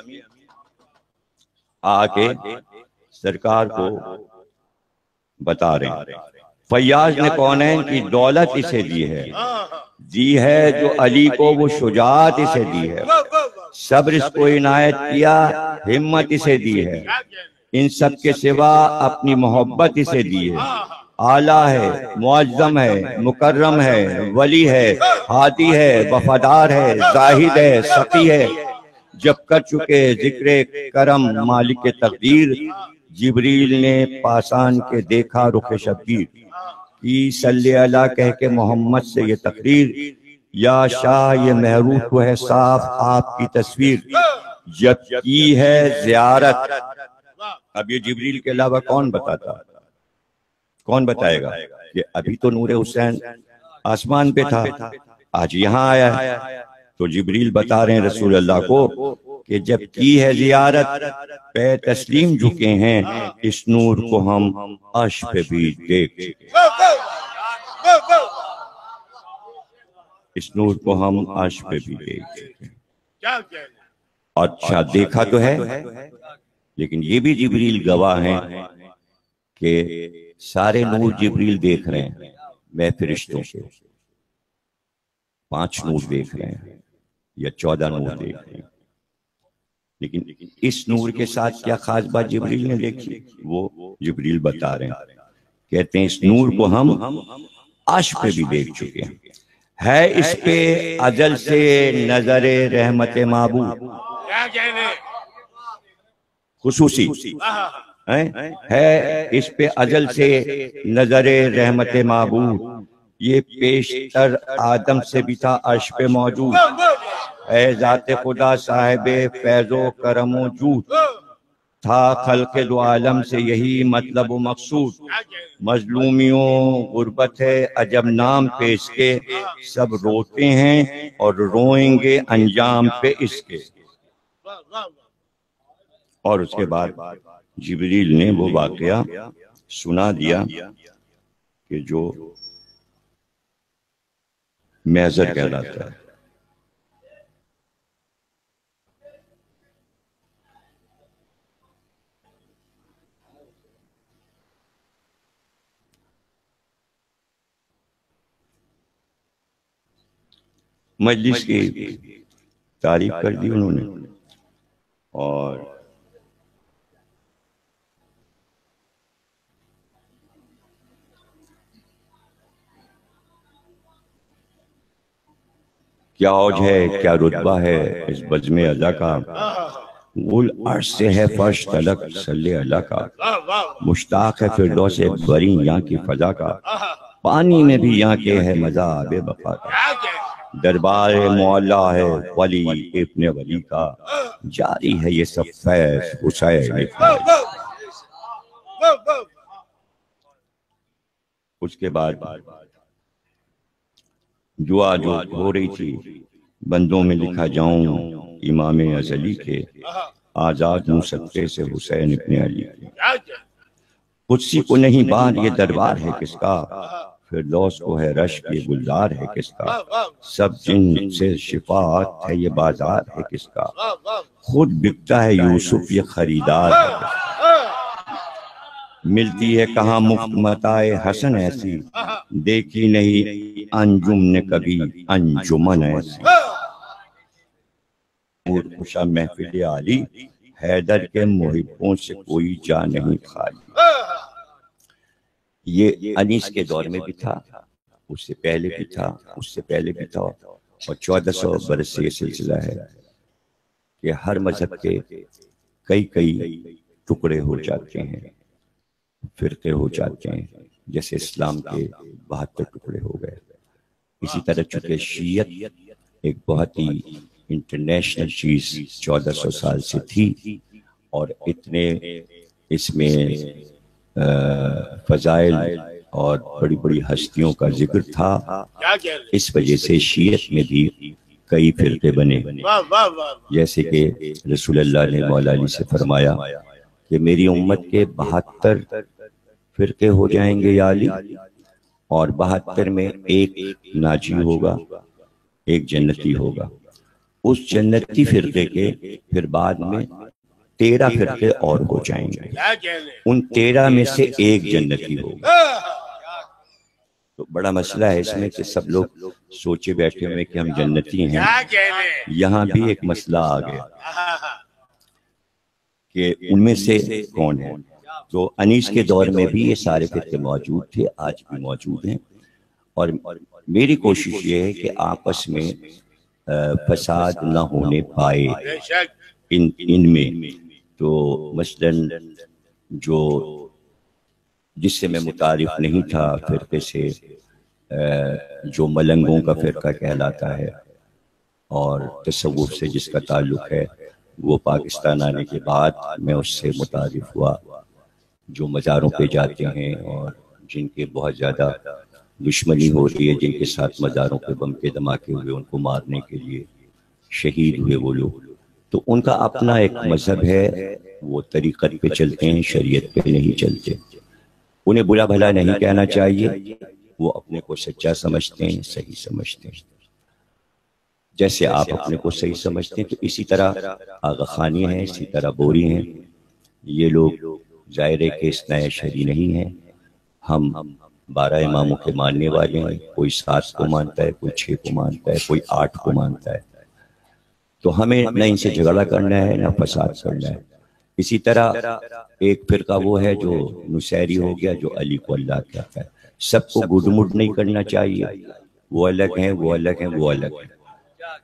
آ کے سرکار کو بتا رہے ہیں۔ فیاض نے کونین کی دولت اسے دی ہے جو علی کو وہ شجاعت اسے دی ہے، صبر اس کو عنایت کیا ہمت اسے دی ہے، ان سب کے سوا اپنی محبت اسے دی ہے، اعلیٰ ہے معظم ہے مکرم ہے ولی ہے ہادی ہے وفادار ہے زاہد ہے سقی ہے، جب کر چکے ذکر کرم مالک تقدیر، جبریل نے پاسان کے دیکھا رخ شبگیر، کی صلی اللہ کہہ کے محمد سے یہ تقریر، یا شاہ یہ محروف ہے صاف آپ کی تصویر، جب کی ہے زیارت۔ اب یہ جبریل کے علاوہ کون بتائے گا کہ ابھی تو نور حسین آسمان پہ تھا، آج یہاں آیا ہے، تو جبریل بتا رہے ہیں رسول اللہ کو کہ جب کی ہے زیارت، پہ تسلیم جھکے ہیں، اس نور کو ہم عرش پہ بھی دیکھ چکے، اس نور کو ہم عرش پہ بھی دیکھ چکے۔ اچھا دیکھا تو ہے، لیکن یہ بھی جبریل گواہ ہیں کہ سارے نور جبریل دیکھ رہے ہیں، میں فرشتوں سے 5 نور دیکھ رہے ہیں یا 14 نور دیکھ رہے ہیں، لیکن اس نور کے ساتھ کیا خاص بات جبریل نے دیکھی وہ جبریل بتا رہے ہیں، کہتے ہیں اس نور کو ہم عرش پہ بھی دیکھ چکے ہیں، ہے اس پہ ازل سے نظر رحمت معبود، خصوصی ہے اس پہ ازل سے نظر رحمت معبود، یہ پیشتر آدم سے بھی تھا عرش پہ موجود، اے ذات خدا صاحب فیض و کرم و جود، تھا خلق دو عالم سے یہی مطلب و مقصود، مظلومیوں غربت ہے عجب نام پہ اس کے، سب روتے ہیں اور روئیں گے انجام پہ اس کے۔ اور اس کے بعد جبریل نے وہ واقعہ سنا دیا کہ جو محضر کہلاتا ہے۔ مجلس کی تعریف کر دی انہوں نے، اور کیا اوج ہے کیا رتبہ ہے اس بزم ادا کا، غل عرش سے ہے فرش تلک صلی اللہ کا، مشتاق ہے فردوس بری یہاں کی فضا کا، پانی میں بھی یہاں کے ہے مزہ آب بقا کا، دربار معلا ہے ولی ابن ولی کا، جاری ہے یہ سب فیض حسین کا۔ اس کے بعد دعا جو ہو رہی تھی، بندوں میں لکھا جاؤں امام ازلی کے، آزاد ہوں صدقے سے حسین ابن علی کے، قدسی کو نہیں بات یہ دربار ہے کس کا، فردوس کو ہے رشک یہ گلزار ہے کس کا، سب جن سے شفاعت ہے یہ بازار ہے کس کا، خود بکتا ہے یوسف یہ خریدار ہے کس کا، ملتی ہے کہاں مفت متاع حسن ایسی، دیکھی نہیں انجم نے کبھی انجمن ایسی، نور خوشا محفل عالی، حیدر کے محبوں سے کوئی جا نہیں خالی۔ یہ انیس کے دور میں بھی تھا، اس سے پہلے بھی تھا، اس سے پہلے بھی تھا، اور 1400 برس سے یہ سلسلہ ہے کہ ہر مذہب کے کئی ٹکڑے ہو جاتے ہیں، فرقے ہو جاتے ہیں، جیسے اسلام کے 72 ٹکڑے ہو گئے۔ اسی طرح چونکہ شیعت ایک بہت ہی انٹرنیشنل چیز 1400 سال سے تھی، اور اتنے اس میں فضائل اور بڑی بڑی ہستیوں کا ذکر تھا، اس وجہ سے شیعت میں بھی کئی فرقے بنے، جیسے کہ رسول اللہ نے مولا علی سے فرمایا کہ میری امت کے 72 فرقے ہو جائیں گے یا علی، اور 72 میں ایک ناجی ہوگا، ایک جنتی ہوگا۔ اس جنتی فرقے کے پھر بعد میں 13 فرقے اور ہو جائیں گے، ان 13 میں سے ایک جنتی ہوگا۔ تو بڑا مسئلہ ہے اس میں کہ سب لوگ سوچے بیٹھے ہوئے کہ ہم جنتی ہیں۔ یہاں بھی ایک مسئلہ آ گیا کہ ان میں سے کون ہے۔ تو انیس کے دور میں بھی یہ سارے فرقے موجود تھے، آج بھی موجود ہیں، اور میری کوشش یہ ہے کہ آپس میں فساد نہ ہونے پائے ان میں۔ تو مثلاً جو جس سے میں متعارف نہیں تھا فرقے سے، جو ملنگوں کا فرقہ کہلاتا ہے، اور تصوف سے جس کا تعلق ہے، وہ پاکستان آنے کے بعد میں اس سے متعارف ہوا، جو مزاروں پہ جاتے ہیں اور جن کے بہت زیادہ دشمنی ہو رہی ہے، جن کے ساتھ مزاروں پہ بم کے دھماکے ہوئے، ان کو مارنے کے لیے شہید ہوئے وہ لوگ، تو ان کا اپنا ایک مذہب ہے، وہ طریقت پہ چلتے ہیں، شریعت پہ نہیں چلتے۔ انہیں برا بھلا نہیں کہنا چاہیے، وہ اپنے کو سچا سمجھتے ہیں، صحیح سمجھتے ہیں، جیسے آپ اپنے کو صحیح سمجھتے ہیں۔ تو اسی طرح آغا خانی ہیں، اسی طرح بوری ہیں، یہ لوگ ظاہر ہے کہ اس نئے شہری نہیں ہیں۔ ہم 12 اماموں کے ماننے والے ہیں، کوئی 7 کو مانتا ہے، کوئی 6 کو مانتا ہے، کوئی 8 کو مانتا ہے۔ تو ہمیں نہ ان سے جھگڑا کرنا ہے، نہ فساد کرنا ہے۔ اسی طرح ایک فرقہ وہ ہے جو نصیری ہو گیا، جو علی کو اللہ کہتا ہے۔ سب کو گڈ مڈ نہیں کرنا چاہیے، وہ الگ ہیں، وہ الگ ہیں، وہ الگ ہیں۔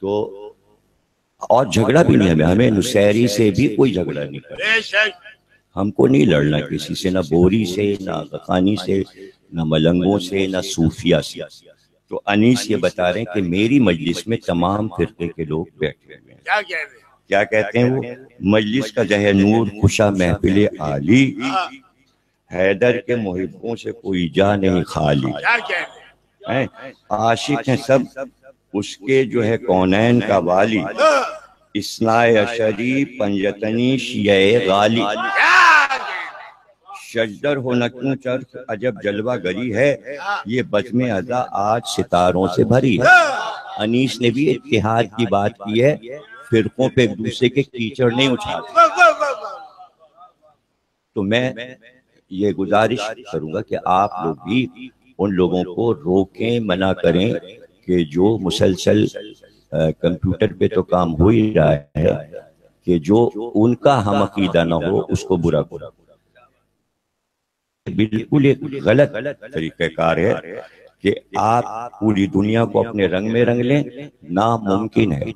تو اور جھگڑا بھی نہیں، ہمیں نصیری سے بھی کوئی جھگڑا نہیں کرنا، ہم کو نہیں لڑنا کسی سے، نہ بوری سے، نہ غخانی سے، نہ ملنگوں سے، نہ صوفیہ سے۔ تو انیس یہ بتا رہے ہیں کہ میری مجلس میں تمام فرقے کے لوگ بیٹھے ہوئے ہیں۔ کیا کہتے ہیں وہ؟ مجلس کا ذہ نور خوشا محفل عالی، حیدر کے محبوں سے کوئی جا نہیں خالی۔ عاشق ہیں سب اس کے جو ہے کونین کا والی، اثنائے عشری پنجتنی شیعہ غالی۔ شجدر ہو نہ کیوں چرخ عجب جلوہ گری ہے، یہ بزم ازا آج ستاروں سے بھری ہے۔ انیس نے بھی اتحاد کی بات کی ہے، فرقوں پہ ایک دوسرے کے کیچڑ نہیں اچھاتے۔ تو میں یہ گزارش کروں گا کہ آپ لوگ بھی ان لوگوں کو روکیں، منع کریں کہ جو مسلسل کمپیوٹر پہ تو کام ہو ہی رہا ہے کہ جو ان کا ہم عقیدہ نہ ہو اس کو برا کرو۔ بالکل ایک غلط طریقہ کار ہے کہ آپ پوری دنیا کو اپنے رنگ میں رنگ لیں، ناممکن ہے۔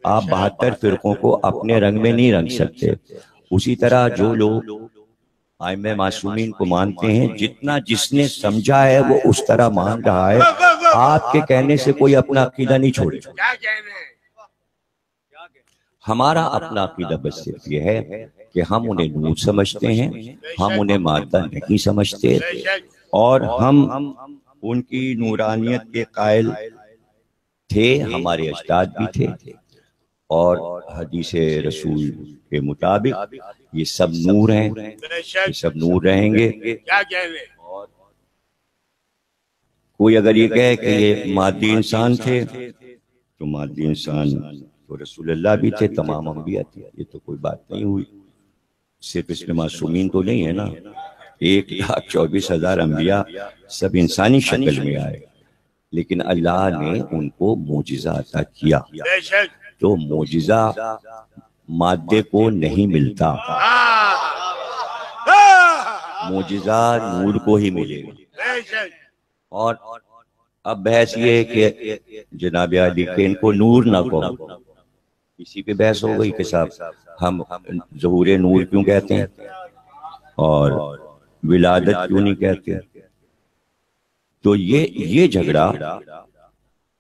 آپ 72 فرقوں کو اپنے رنگ میں نہیں رنگ سکتے۔ اسی طرح جو لوگ ائمہ معصومین کو مانتے ہیں، جتنا جس نے سمجھا ہے وہ اس طرح مان رہا ہے، آپ کے کہنے سے کوئی اپنا عقیدہ نہیں چھوڑے۔ ہمارا اپنا عقیدہ بس صرف یہ ہے کہ ہم انہیں نور سمجھتے ہیں، ہم انہیں مادہ نہیں سمجھتے، اور ہم ان کی نورانیت کے قائل تھے، ہمارے اجداد بھی تھے، اور حدیث رسول کے مطابق یہ سب نور ہیں، یہ سب نور رہیں گے۔ کوئی اگر یہ کہے کہ یہ مادی انسان تھے تو مادی انسان تو رسول اللہ بھی تھے، تمام انبیاء تھے، یہ تو کوئی بات نہیں ہوئی۔ صرف اس میں معصومین تو نہیں ہے نا، 1,24,000 انبیاء سب انسانی شکل میں آئے، لیکن اللہ نے ان کو معجزہ عطا کیا۔ تو معجزہ مادے کو نہیں ملتا، معجزہ نور کو ہی ملے گا۔ اور اب بحث یہ ہے کہ جناب علی کہ ان کو نور نہ کہو، اسی پہ بحث ہو گئی کہ صاحب ہم ظہور نور کیوں کہتے ہیں اور ولادت کیوں نہیں کہتے۔ تو یہ جھگڑا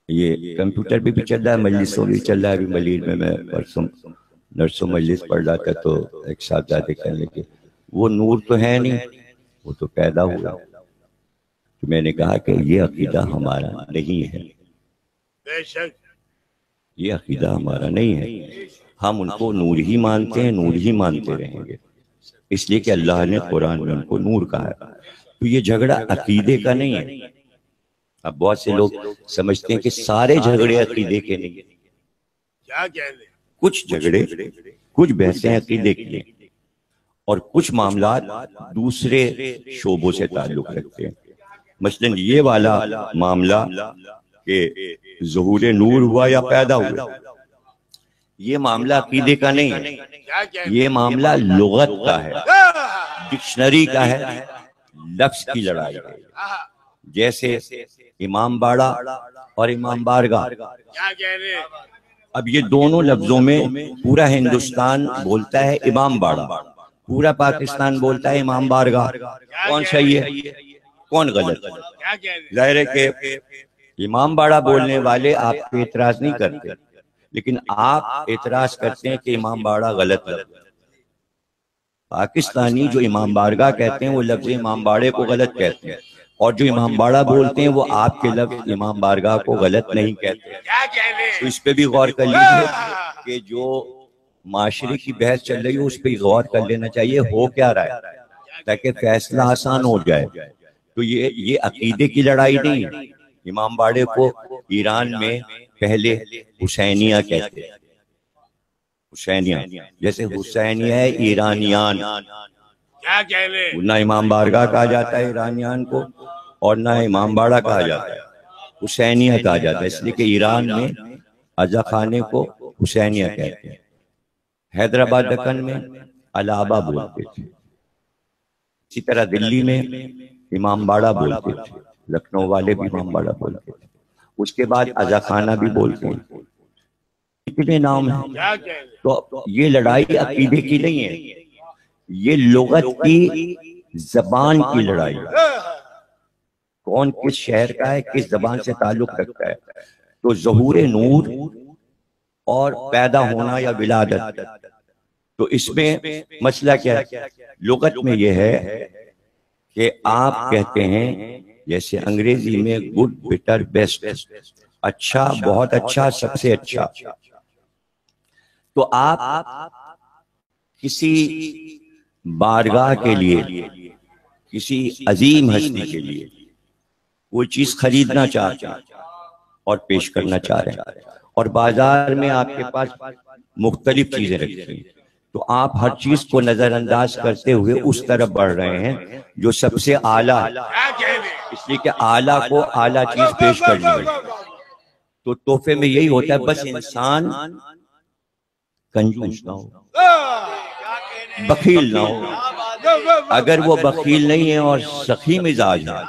یہ کمپیوٹر پہ بھی چل رہا ہے، مجلسوں بھی چل رہا ہے۔ ابھی ملیل میں پرسوں نرسوں مجلس پڑھ رہا تھا تو ایک ساتھ جاتے کہنے لگے وہ نور تو ہے نہیں، وہ تو پیدا ہوا۔ تو میں نے کہا کہ یہ عقیدہ ہمارا نہیں ہے، یہ عقیدہ ہمارا نہیں ہے، ہم ان کو نور ہی مانتے ہیں، نور ہی مانتے رہیں گے، اس لیے کہ اللہ نے قرآن میں ان کو نور کہا ہے۔ تو یہ جھگڑا عقیدے کا نہیں ہے۔ اب بہت سے لوگ سمجھتے ہیں کہ سارے جھگڑے عقیدے کے نہیں، کچھ جھگڑے کچھ بحثیں عقیدے کی ہیں اور کچھ معاملات دوسرے شعبوں سے تعلق رکھتے ہیں۔ مثلا یہ والا معاملہ کہ ظہور نور ہوا یا پیدا ہوا، یہ معاملہ عقیدے کا نہیں ہے، یہ معاملہ لغت کا ہے، ڈکشنری کا ہے، لفظ کی لڑائی ہے۔ جیسے امام باڑہ اور امام بارگاہ، اب یہ دونوں لفظوں میں پورا ہندوستان بولتا ہے امام باڑہ، پورا پاکستان بولتا ہے امام بارگاہ، کون صحیح ہے کون غلط؟ ظاہر ہے کہ امام باڑہ بولنے والے آپ پہ اعتراض نہیں کرتے، لیکن آپ اعتراض کرتے ہیں کہ امام باڑہ غلط لفظ۔ پاکستانی جو امام بارگاہ کہتے ہیں وہ لفظ امام باڑے کو غلط کہتے ہیں، اور جو امام باڑہ بولتے ہیں وہ آپ کے لفظ امام بارگاہ کو غلط نہیں کہتے۔ تو اس پہ بھی غور کر لیجیے کہ جو معاشرے کی بحث چل رہی ہے اس پہ غور کر لینا چاہیے ہو کیا رہا ہے، تاکہ فیصلہ آسان ہو جائے۔ تو یہ عقیدے کی لڑائی نہیں ہے۔ امام باڑے کو ایران میں پہلے حسینیہ کہتے ہیں، حسینیہ، جیسے حسینیہ ہے ایرانیان، نہ امام بارگاہ کہا جاتا ہے ایرانیان کو اور نہ امام باڑہ کہا جاتا ہے، حسینیہ کہا جاتا ہے، اس لیے کہ ایران میں عزا خانے کو حسینیہ کہتے ہیں۔ حیدرآباد دکن میں علابہ بولتے تھے، اسی طرح دلی میں امام باڑہ بولتے تھے، لکھنؤ والے بھی امام باڑہ بولتے تھے، اس کے بعد عزا خانہ بھی بولتے ہیں، اتنے نام ہیں۔ تو یہ لڑائی عقیدے کی نہیں ہے، یہ لغت کی زبان کی لڑائی ہے، کون کس شہر کا ہے، کس زبان سے تعلق رکھتا ہے۔ تو ظہور نور اور پیدا ہونا یا ولادت، تو اس میں مسئلہ کیا ہے؟ لغت میں یہ ہے کہ آپ کہتے ہیں جیسے انگریزی میں گڈ بیٹر بیسٹ، اچھا بہت اچھا سب سے اچھا، تو آپ کسی بارگاہ کے لیے کسی عظیم ہستی کے لیے کوئی چیز خریدنا چاہتے ہیں اور پیش کرنا چاہ رہے ہیں، اور بازار میں آپ کے پاس مختلف چیزیں رکھتی ہیں، تو آپ ہر چیز کو نظر انداز کرتے ہوئے اس طرف بڑھ رہے ہیں جو سب سے اعلیٰ، اس لیے کہ اعلیٰ کو اعلیٰ چیز پیش کرنی ہے۔ تو تحفے میں یہی ہوتا ہے، بس انسان کنجوس نہ ہو، بخیل نہ ہو۔ اگر وہ بخیل نہیں ہے اور سخی مزاج ہے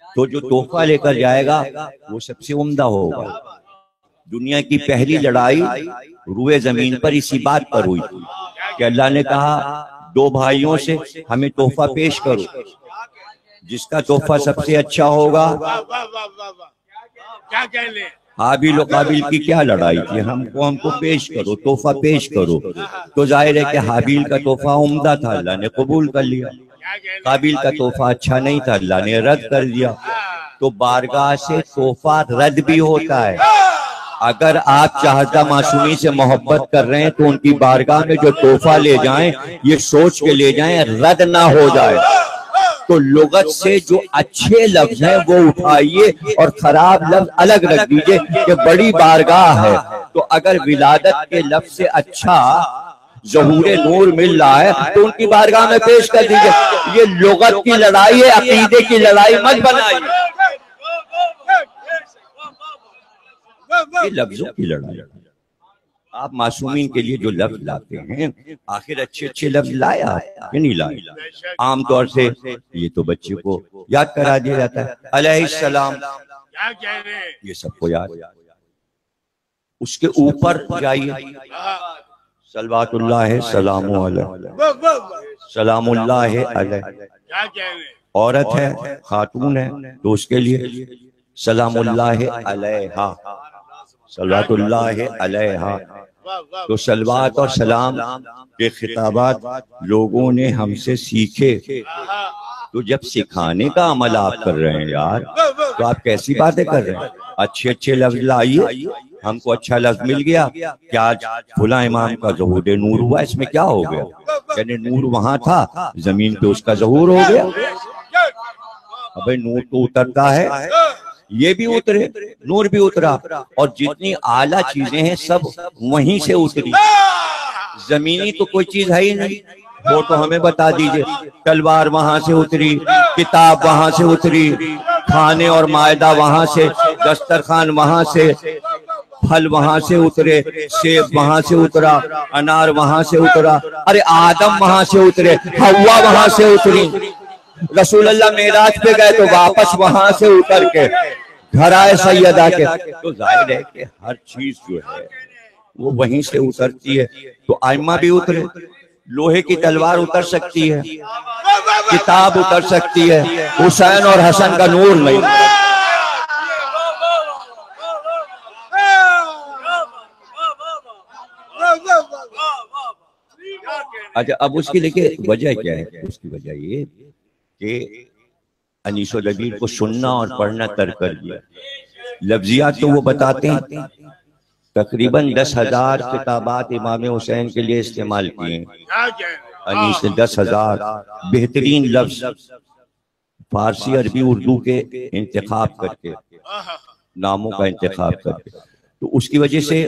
تو جو تحفہ لے کر جائے گا وہ سب سے عمدہ ہوگا۔ دنیا کی پہلی لڑائی روئے زمین پر اسی بات پر ہوئی تھی کہ اللہ نے کہا دو بھائیوں سے ہمیں تحفہ پیش کرو، جس کا تحفہ سب سے اچھا ہوگا۔ حابیل و قابیل کی کیا لڑائی تھی؟ ہم کو پیش کرو، تحفہ پیش کرو۔ تو ظاہر ہے کہ حابیل کا تحفہ عمدہ تھا، اللہ نے قبول کر لیا، قابیل کا تحفہ اچھا نہیں تھا، اللہ نے رد کر دیا۔ تو بارگاہ سے تحفہ رد بھی ہوتا ہے۔ اگر آپ چاہتا معصومی سے محبت کر رہے ہیں تو ان کی بارگاہ میں جو تحفہ لے جائیں یہ سوچ کے لے جائیں رد نہ ہو جائے۔ تو لغت سے جو اچھے لفظ ہیں وہ اٹھائیے اور خراب لفظ الگ رکھ دیجئے کہ بڑی بارگاہ ہے۔ تو اگر ولادت کے لفظ سے اچھا ظہور نور مل رہا ہے تو ان کی بارگاہ میں پیش کر دیجئے۔ یہ لغت کی لڑائی ہے، عقیدے کی لڑائی مت بنائیے، یہ لفظوں کی لڑائی۔ آپ معصومین کے لیے جو لفظ لاتے ہیں آخر اچھے اچھے لفظ لایا کہ نہیں لائے؟ عام طور سے یہ تو بچے کو یاد کرا دیا جاتا ہے علیہ السلام، کیا کہہ رہے ہیں؟ یہ سب کو یاد. اس کے اوپر جائیے صلوات اللہ سلام علیہ، سلام اللہ علیہ. کیا کہہ رہے ہیں؟ عورت ہے، خاتون ہے، تو اس کے لیے سلام اللہ علیہا، صلوات اللہ علیہا. تو صلوات اور سلام کے خطابات لوگوں نے ہم سے سیکھے. تو جب سکھانے کا عمل آپ کر رہے ہیں یار، تو آپ کیسی باتیں کر رہے ہیں؟ اچھے اچھے لفظ لائیے. ہم کو اچھا لفظ مل گیا کہ آج فلاں امام کا ظہور نور ہوا، اس میں کیا ہو گیا؟ یعنی نور وہاں تھا، زمین پہ اس کا ظہور ہو گیا. ابھی نور تو اترتا ہے، یہ بھی اترے، نور بھی اترا، اور جتنی اعلیٰ چیزیں ہیں سب وہیں سے اتری. زمینی تو کوئی چیز ہے ہی نہیں، وہ تو ہمیں بتا دیجئے. تلوار وہاں سے اتری، کتاب وہاں سے اتری، کھانے اور مائدہ وہاں سے، دسترخوان وہاں سے، پھل وہاں سے اترے، سیب وہاں سے اترا، انار وہاں سے اترا، ارے آدم وہاں سے اترے، حوا وہاں سے اتری. رسول اللہ معراج پہ گئے تو واپس وہاں سے اتر کے گھر آئے سیدہ کے. تو ظاہر ہے کہ ہر چیز جو ہے وہ وہیں سے اترتی ہے. تو ائمہ بھی اترے، لوہے کی تلوار اتر سکتی ہے، کتاب اتر سکتی ہے، حسین اور حسن کا نور نہیں. اچھا اب اس کی دیکھیں وجہ کیا ہے؟ اس کی وجہ یہ کہ انیس و لبیر کو سننا اور پڑھنا ترک کر دیا. لفظیات تو وہ بتاتے ہیں، تقریباً 10,000 خطابات امام حسین کے لیے استعمال کیے ہیں. انیس نے 10,000 بہترین لفظ فارسی عربی اردو کے انتخاب کر کے، ناموں کا انتخاب کر کے. تو اس کی وجہ سے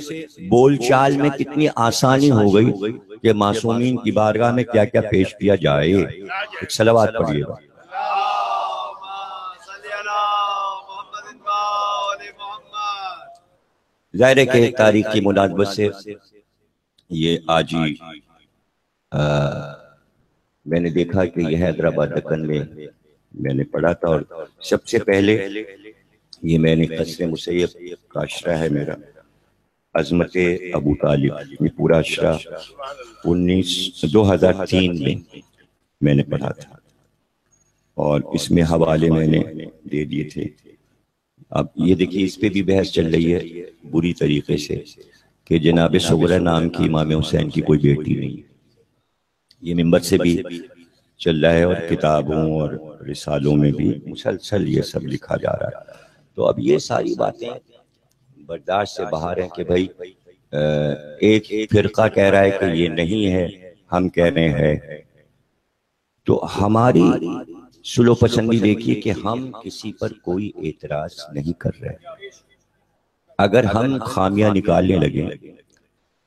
بول چال میں کتنی آسانی ہو گئی کہ معصومین کی بارگاہ میں کیا کیا پیش کیا جائے. ایک صلوات پڑھیے گا. ظاہر ہے کہ تاریخ کی مناسبت سے یہ آج ہی میں نے دیکھا کہ یہ حیدرآباد دکن میں نے پڑھا تھا، اور سب سے پہلے یہ میں نے قصر مسیب کا اشرہ ہے میرا، عظمت ابو طالب، یہ پورا اشرہ 2003 میں نے پڑھا تھا، اور اس میں حوالے میں نے دے دیے تھے. اب یہ دیکھیے اس پہ بھی بحث چل رہی ہے بری طریقے سے کہ جناب صغرا نام کی امام حسین کی کوئی بیٹی نہیں. یہ ممبر سے بھی چل رہا ہے اور کتابوں اور رسالوں میں بھی مسلسل یہ سب لکھا جا رہا ہے. تو اب یہ ساری باتیں برداشت سے باہر ہیں کہ بھائی ایک فرقہ کہہ رہا ہے کہ یہ نہیں ہے، ہم کہہ رہے ہیں. تو ہماری سلو پسندی دیکھیے کہ ہم کسی پر کوئی اعتراض نہیں کر رہے. اگر ہم خامیاں نکالنے لگیں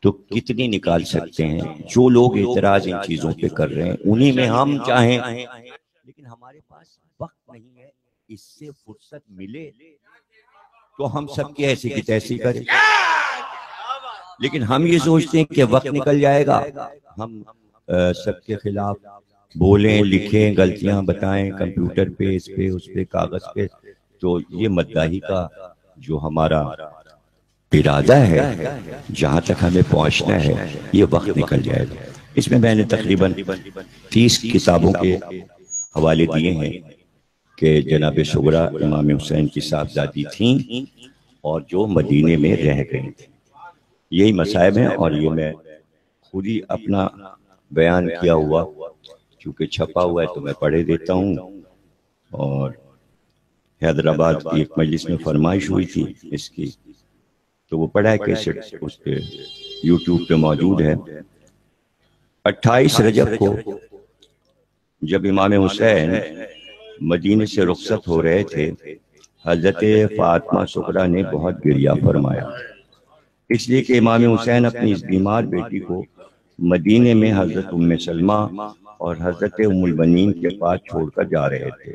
تو کتنی نکال سکتے ہیں؟ جو لوگ اعتراض ان چیزوں پہ کر رہے ہیں انہی میں ہم چاہیں، لیکن ہمارے پاس وقت نہیں ہے. اس سے فرصت ملے تو ہم سب کی ایسی کی تیسی کریں، لیکن ہم یہ سوچتے ہیں کہ وقت نکل جائے گا، ہم سب کے خلاف بولیں، لکھیں، غلطیاں بتائیں کمپیوٹر پہ، اس پہ، اس پہ، کاغذ پہ. تو یہ مداحی کا جو ہمارا ارادہ ہے، جہاں تک ہمیں پہنچنا ہے، یہ وقت نکل جائے گا. اس میں میں نے تقریباً 30 کتابوں کے حوالے دیے ہیں کہ جناب صغرا امام حسین کی صاحبزادی تھیں اور جو مدینے میں رہ گئی تھیں. یہی مصائب ہیں، اور یہ میں خود ہی اپنا بیان کیا ہوا کیونکہ چھپا ہوا ہے تو میں پڑھے دیتا ہوں. اور حیدرآباد کی ایک مجلس میں فرمائش ہوئی تھی اس کی، تو وہ پڑھا ہے کیسٹ اس پہ یوٹیوب پہ موجود ہے. 28 رجب کو جب امام حسین مدینے سے رخصت ہو رہے تھے، حضرت فاطمہ صغرا نے بہت گریہ فرمایا، اس لیے کہ امام حسین اپنی اس بیمار بیٹی کو مدینے میں حضرت ام سلمہ اور حضرت ام البنین کے پاس چھوڑ کر جا رہے تھے.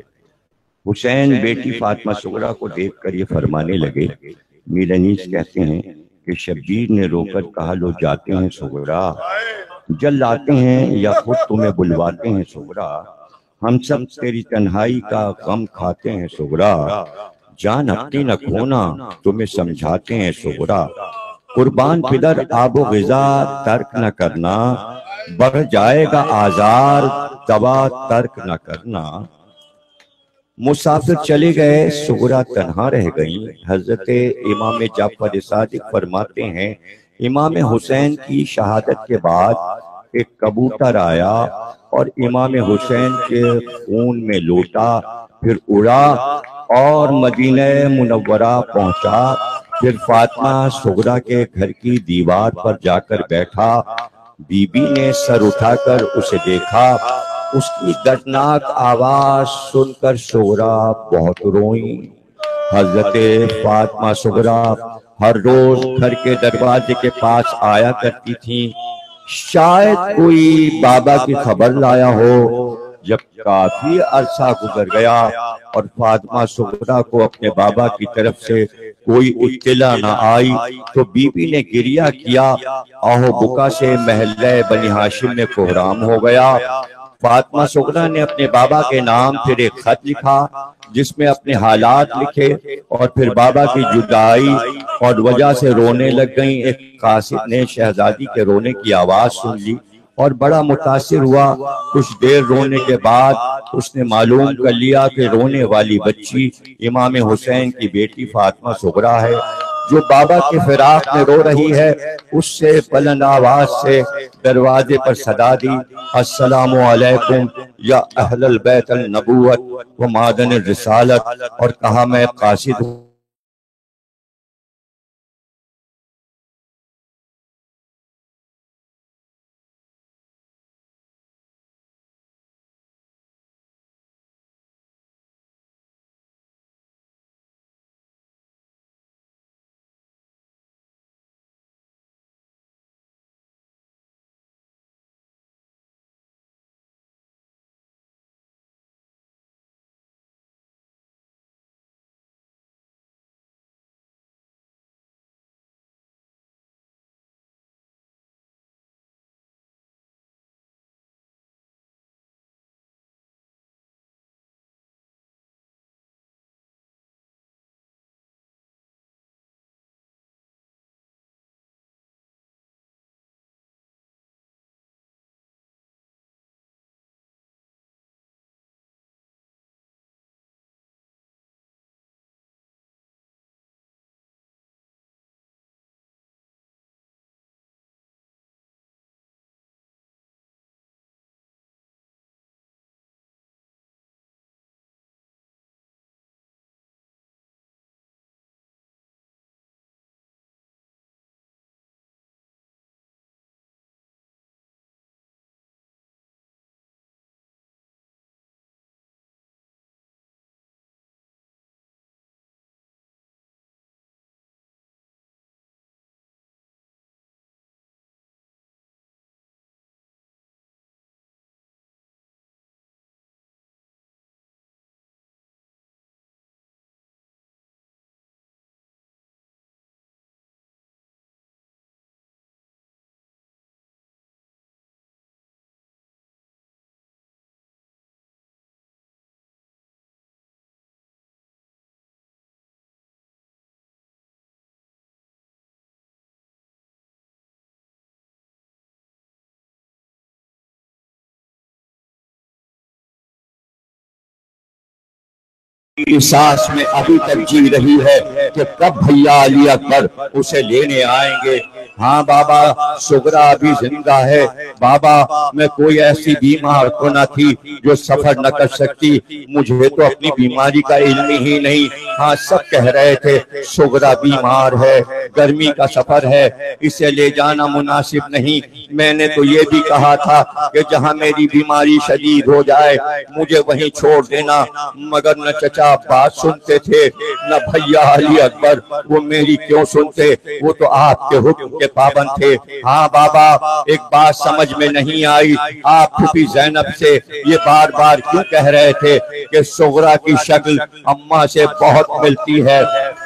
حسین بیٹی فاطمہ صغرا کو دیکھ کر یہ فرمانے لگے، میر انیس کہتے ہیں کہ شبیر نے رو کر کہا لو جاتے ہیں سغرا، جل لاتے ہیں یا خود تمہیں بلواتے ہیں سغرا، ہم سب تیری تنہائی کا غم کھاتے ہیں سغرا، جان اپنی نہ کھونا تمہیں سمجھاتے ہیں سغرا، قربان پدر آب و غذا ترک نہ کرنا، بڑھ جائے گا آزار دوا ترک نہ کرنا۔ مسافر چلے گئے سغرا تنہا رہ گئیں۔ حضرت امام جعفر صادق فرماتے ہیں امام حسین کی شہادت کے بعد ایک کبوتر آیا اور امام حسین کے خون میں لوٹا، پھر اڑا اور مدینہ منورہ پہنچا، پھر فاطمہ سغرا کے گھر کی دیوار پر جا کر بیٹھا، بی بی نے سر اٹھا کر اسے دیکھا، اس کی دردناک آواز سن کر سغرا بہت روئیں۔ حضرت فاطمہ سغرا ہر روز گھر کے دروازے کے پاس آیا کرتی تھیں، شاید کوئی بابا کی خبر لایا ہو۔ جب کافی عرصہ گزر گیا اور فاطمہ سغرا کو اپنے بابا کی طرف سے کوئی اطلاع نہ آئی تو بی بی نے گریہ کیا، آہو بکا سے محلہ بنی ہاشم میں کوہرام ہو گیا۔ فاطمہ سغرا نے اپنے بابا کے نام پھر ایک خط لکھا جس میں اپنے حالات لکھے اور پھر بابا کی جدائی اور وجہ سے رونے لگ گئیں۔ ایک قاصد نے شہزادی کے رونے کی آواز سن لی اور بڑا متاثر ہوا۔ کچھ دیر رونے کے بعد اس نے معلوم کر لیا کہ رونے والی بچی امام حسین کی بیٹی فاطمہ سغرا ہے جو بابا کے فراق میں رو رہی ہے۔ اس سے بلند آواز سے دروازے پر صدا دی، السلام علیکم یا اہل البیت النبوت و معدن الرسالت، اور کہا میں قاصد ہوں۔ سانس میں ابھی تک جی رہی ہے کہ کب بھیا علی اکبر اسے لینے آئیں گے۔ ہاں بابا سغرا ابھی زندہ ہے، بابا میں کوئی ایسی بیمار تو نہ تھی جو سفر نہ کر سکتی، مجھے تو اپنی بیماری کا علم ہی نہیں۔ ہاں سب کہہ رہے تھے سغرا بیمار ہے، گرمی کا سفر ہے، اسے لے جانا مناسب نہیں۔ میں نے تو یہ بھی کہا تھا کہ جہاں میری بیماری شدید ہو جائے مجھے وہیں چھوڑ دینا، مگر نہ چچا بات سنتے تھے نہ بھیا علی اکبر وہ میری کیوں سنتے، وہ تو آپ کے حکم کے پابند تھے۔ ہاں بابا ایک بات سمجھ میں نہیں آئی، آپ پھوپھی زینب سے یہ بار بار کیوں کہہ رہے تھے کہ سغرا کی شکل اماں سے بہت ملتی ہے؟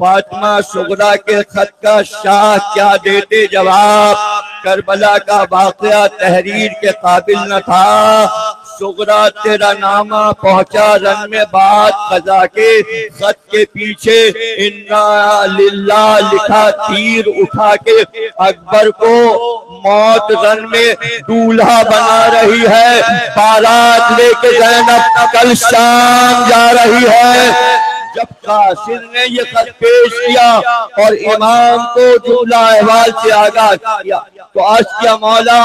فاطمہ صغرا کے خط کا شاہ کیا دیتے جواب، کربلا کا واقعہ تحریر کے قابل نہ تھا، صغرا تیرا نامہ پہنچا رن میں بات قضا کے، خط کے پیچھے انا للہ لکھا تیر اٹھا کے، اکبر کو موت رن میں دولہا بنا رہی ہے، بارات لے کے زینب کل شام جا رہی ہے۔ جب قاصد نے یہ خط پیش کیا اور امام کو جملہ احوال سے آگاہ کیا تو عرض کیا مولا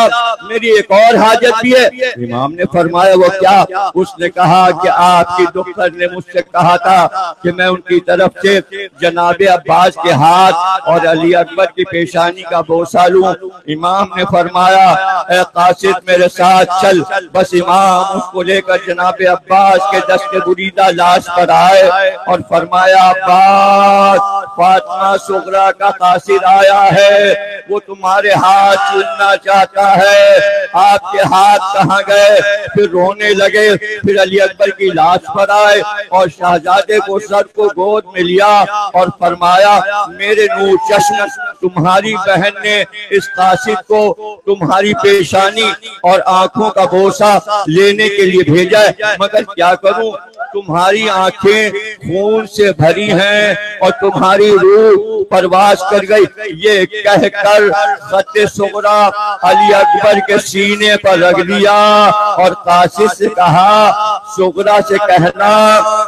میری ایک اور حاجت بھی ہے۔ امام نے فرمایا وہ کیا؟ اس نے کہا کہ آپ کی دختر نے مجھ سے کہا تھا کہ میں ان کی طرف سے جناب عباس کے ہاتھ اور علی اکبر کی پیشانی کا بوسہ لوں۔ امام نے فرمایا اے قاصد میرے ساتھ چل۔ بس امام اس کو لے کر جناب عباس کے دست بریدہ لاش پر آئے اور فرمایا عباس فاطمہ صغرا کا قاصد آیا ہے، وہ تمہارے ہاتھ چومنا چاہتا ہے۔ آپ کے ہاتھ کہاں گئے؟ پھر رونے لگے، پھر علی اکبر کی لاش پر آئے اور شہزادے کو سر کو گود میں لیا اور فرمایا میرے نور چشم تمہاری بہن نے اس قاصد کو تمہاری پیشانی اور آنکھوں کا بوسہ لینے کے لیے بھیجا ہے، مگر کیا کروں تمہاری آنکھیں خون سے بھری ہیں اور تمہاری روح پرواز کر گئی۔ یہ کہہ کر خط صغرا علی اکبر کے سینے پر رکھ دیا اور قاصد سے کہا صغرا سے کہنا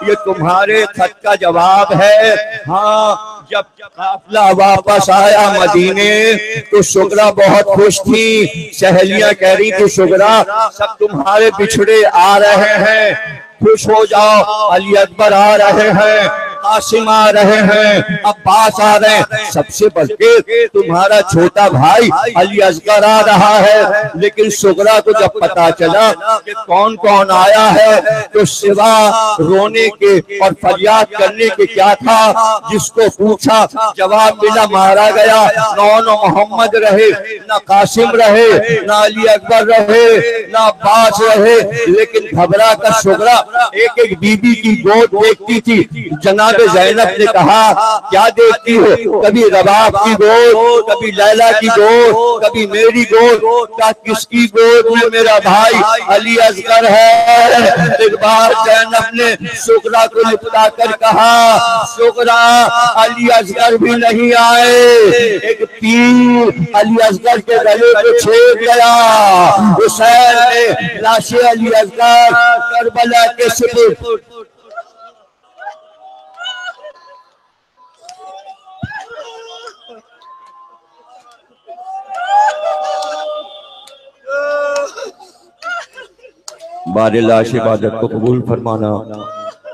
یہ تمہارے خط کا جواب ہے۔ ہاں جب قافلہ واپس آیا مدینے تو صغرا بہت خوش تھی، سہیلیاں کہہ رہی تھی صغرا سب تمہارے بچھڑے آ رہے ہیں، خوش ہو جاؤ، علی اکبر آ رہے ہیں، قاسم آ رہے ہیں، عباس آ رہے ہیں، سب سے بڑھ کے تمہارا چھوٹا بھائی علی اصغر آ رہا ہے۔ لیکن صغرا کو جب پتا چلا کہ کون کون آیا ہے تو سوا رونے کے اور فریاد کرنے کے کیا تھا، جس کو پوچھا جواب ملا مارا گیا، نہ محمد رہے، نہ قاسم رہے، نہ علی اکبر رہے، نہ عباس رہے۔ لیکن گھبرا کر صغرا ایک ایک بی بی کی گود دیکھتی تھی۔ جناب زینب نے کہا کیا دیکھتی ہو؟ کبھی رباب کی گود، کبھی لیلا کی گود، کبھی میری گود، کیا کس کی گود میں میرا بھائی علی اصغر ہے؟ ایک بار زینب نے صغرا کو لپٹا کر کہا صغرا علی اصغر بھی نہیں آئے۔ ایک تیر علی اصغر کے گلے کو چھید گیا۔ حسین نے لاش علی اصغر کربلا کے سپرد بار لاش عبادت کو قبول فرمانا،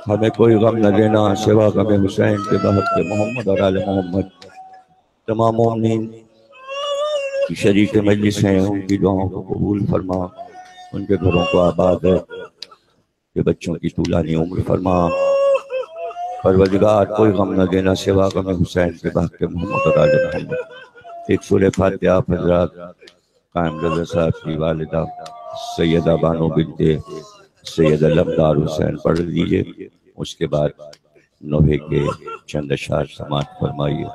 ہمیں کوئی غم نہ دینا سوا غم حسین کے بہت کے محمد اور آل محمد۔ تمام مومنین کی شریک مجلس ہیں ان کی دعاؤں کو قبول فرما، ان کے گھروں کو آباد ہے، کہ بچوں کی طولانی عمر فرما۔ پروردگار کوئی غم نہ دینا سوا غم حسین کے بہت کے محمد اور آل محمد۔ ایک سورہ فاتحہ آپ حضرات قائم رضا صاحب کی والدہ سیدہ بانو بنت سید علمدار حسین پڑھ لیجئے، اس کے بعد نوحے کے چند اشعار سماعت فرمائیے۔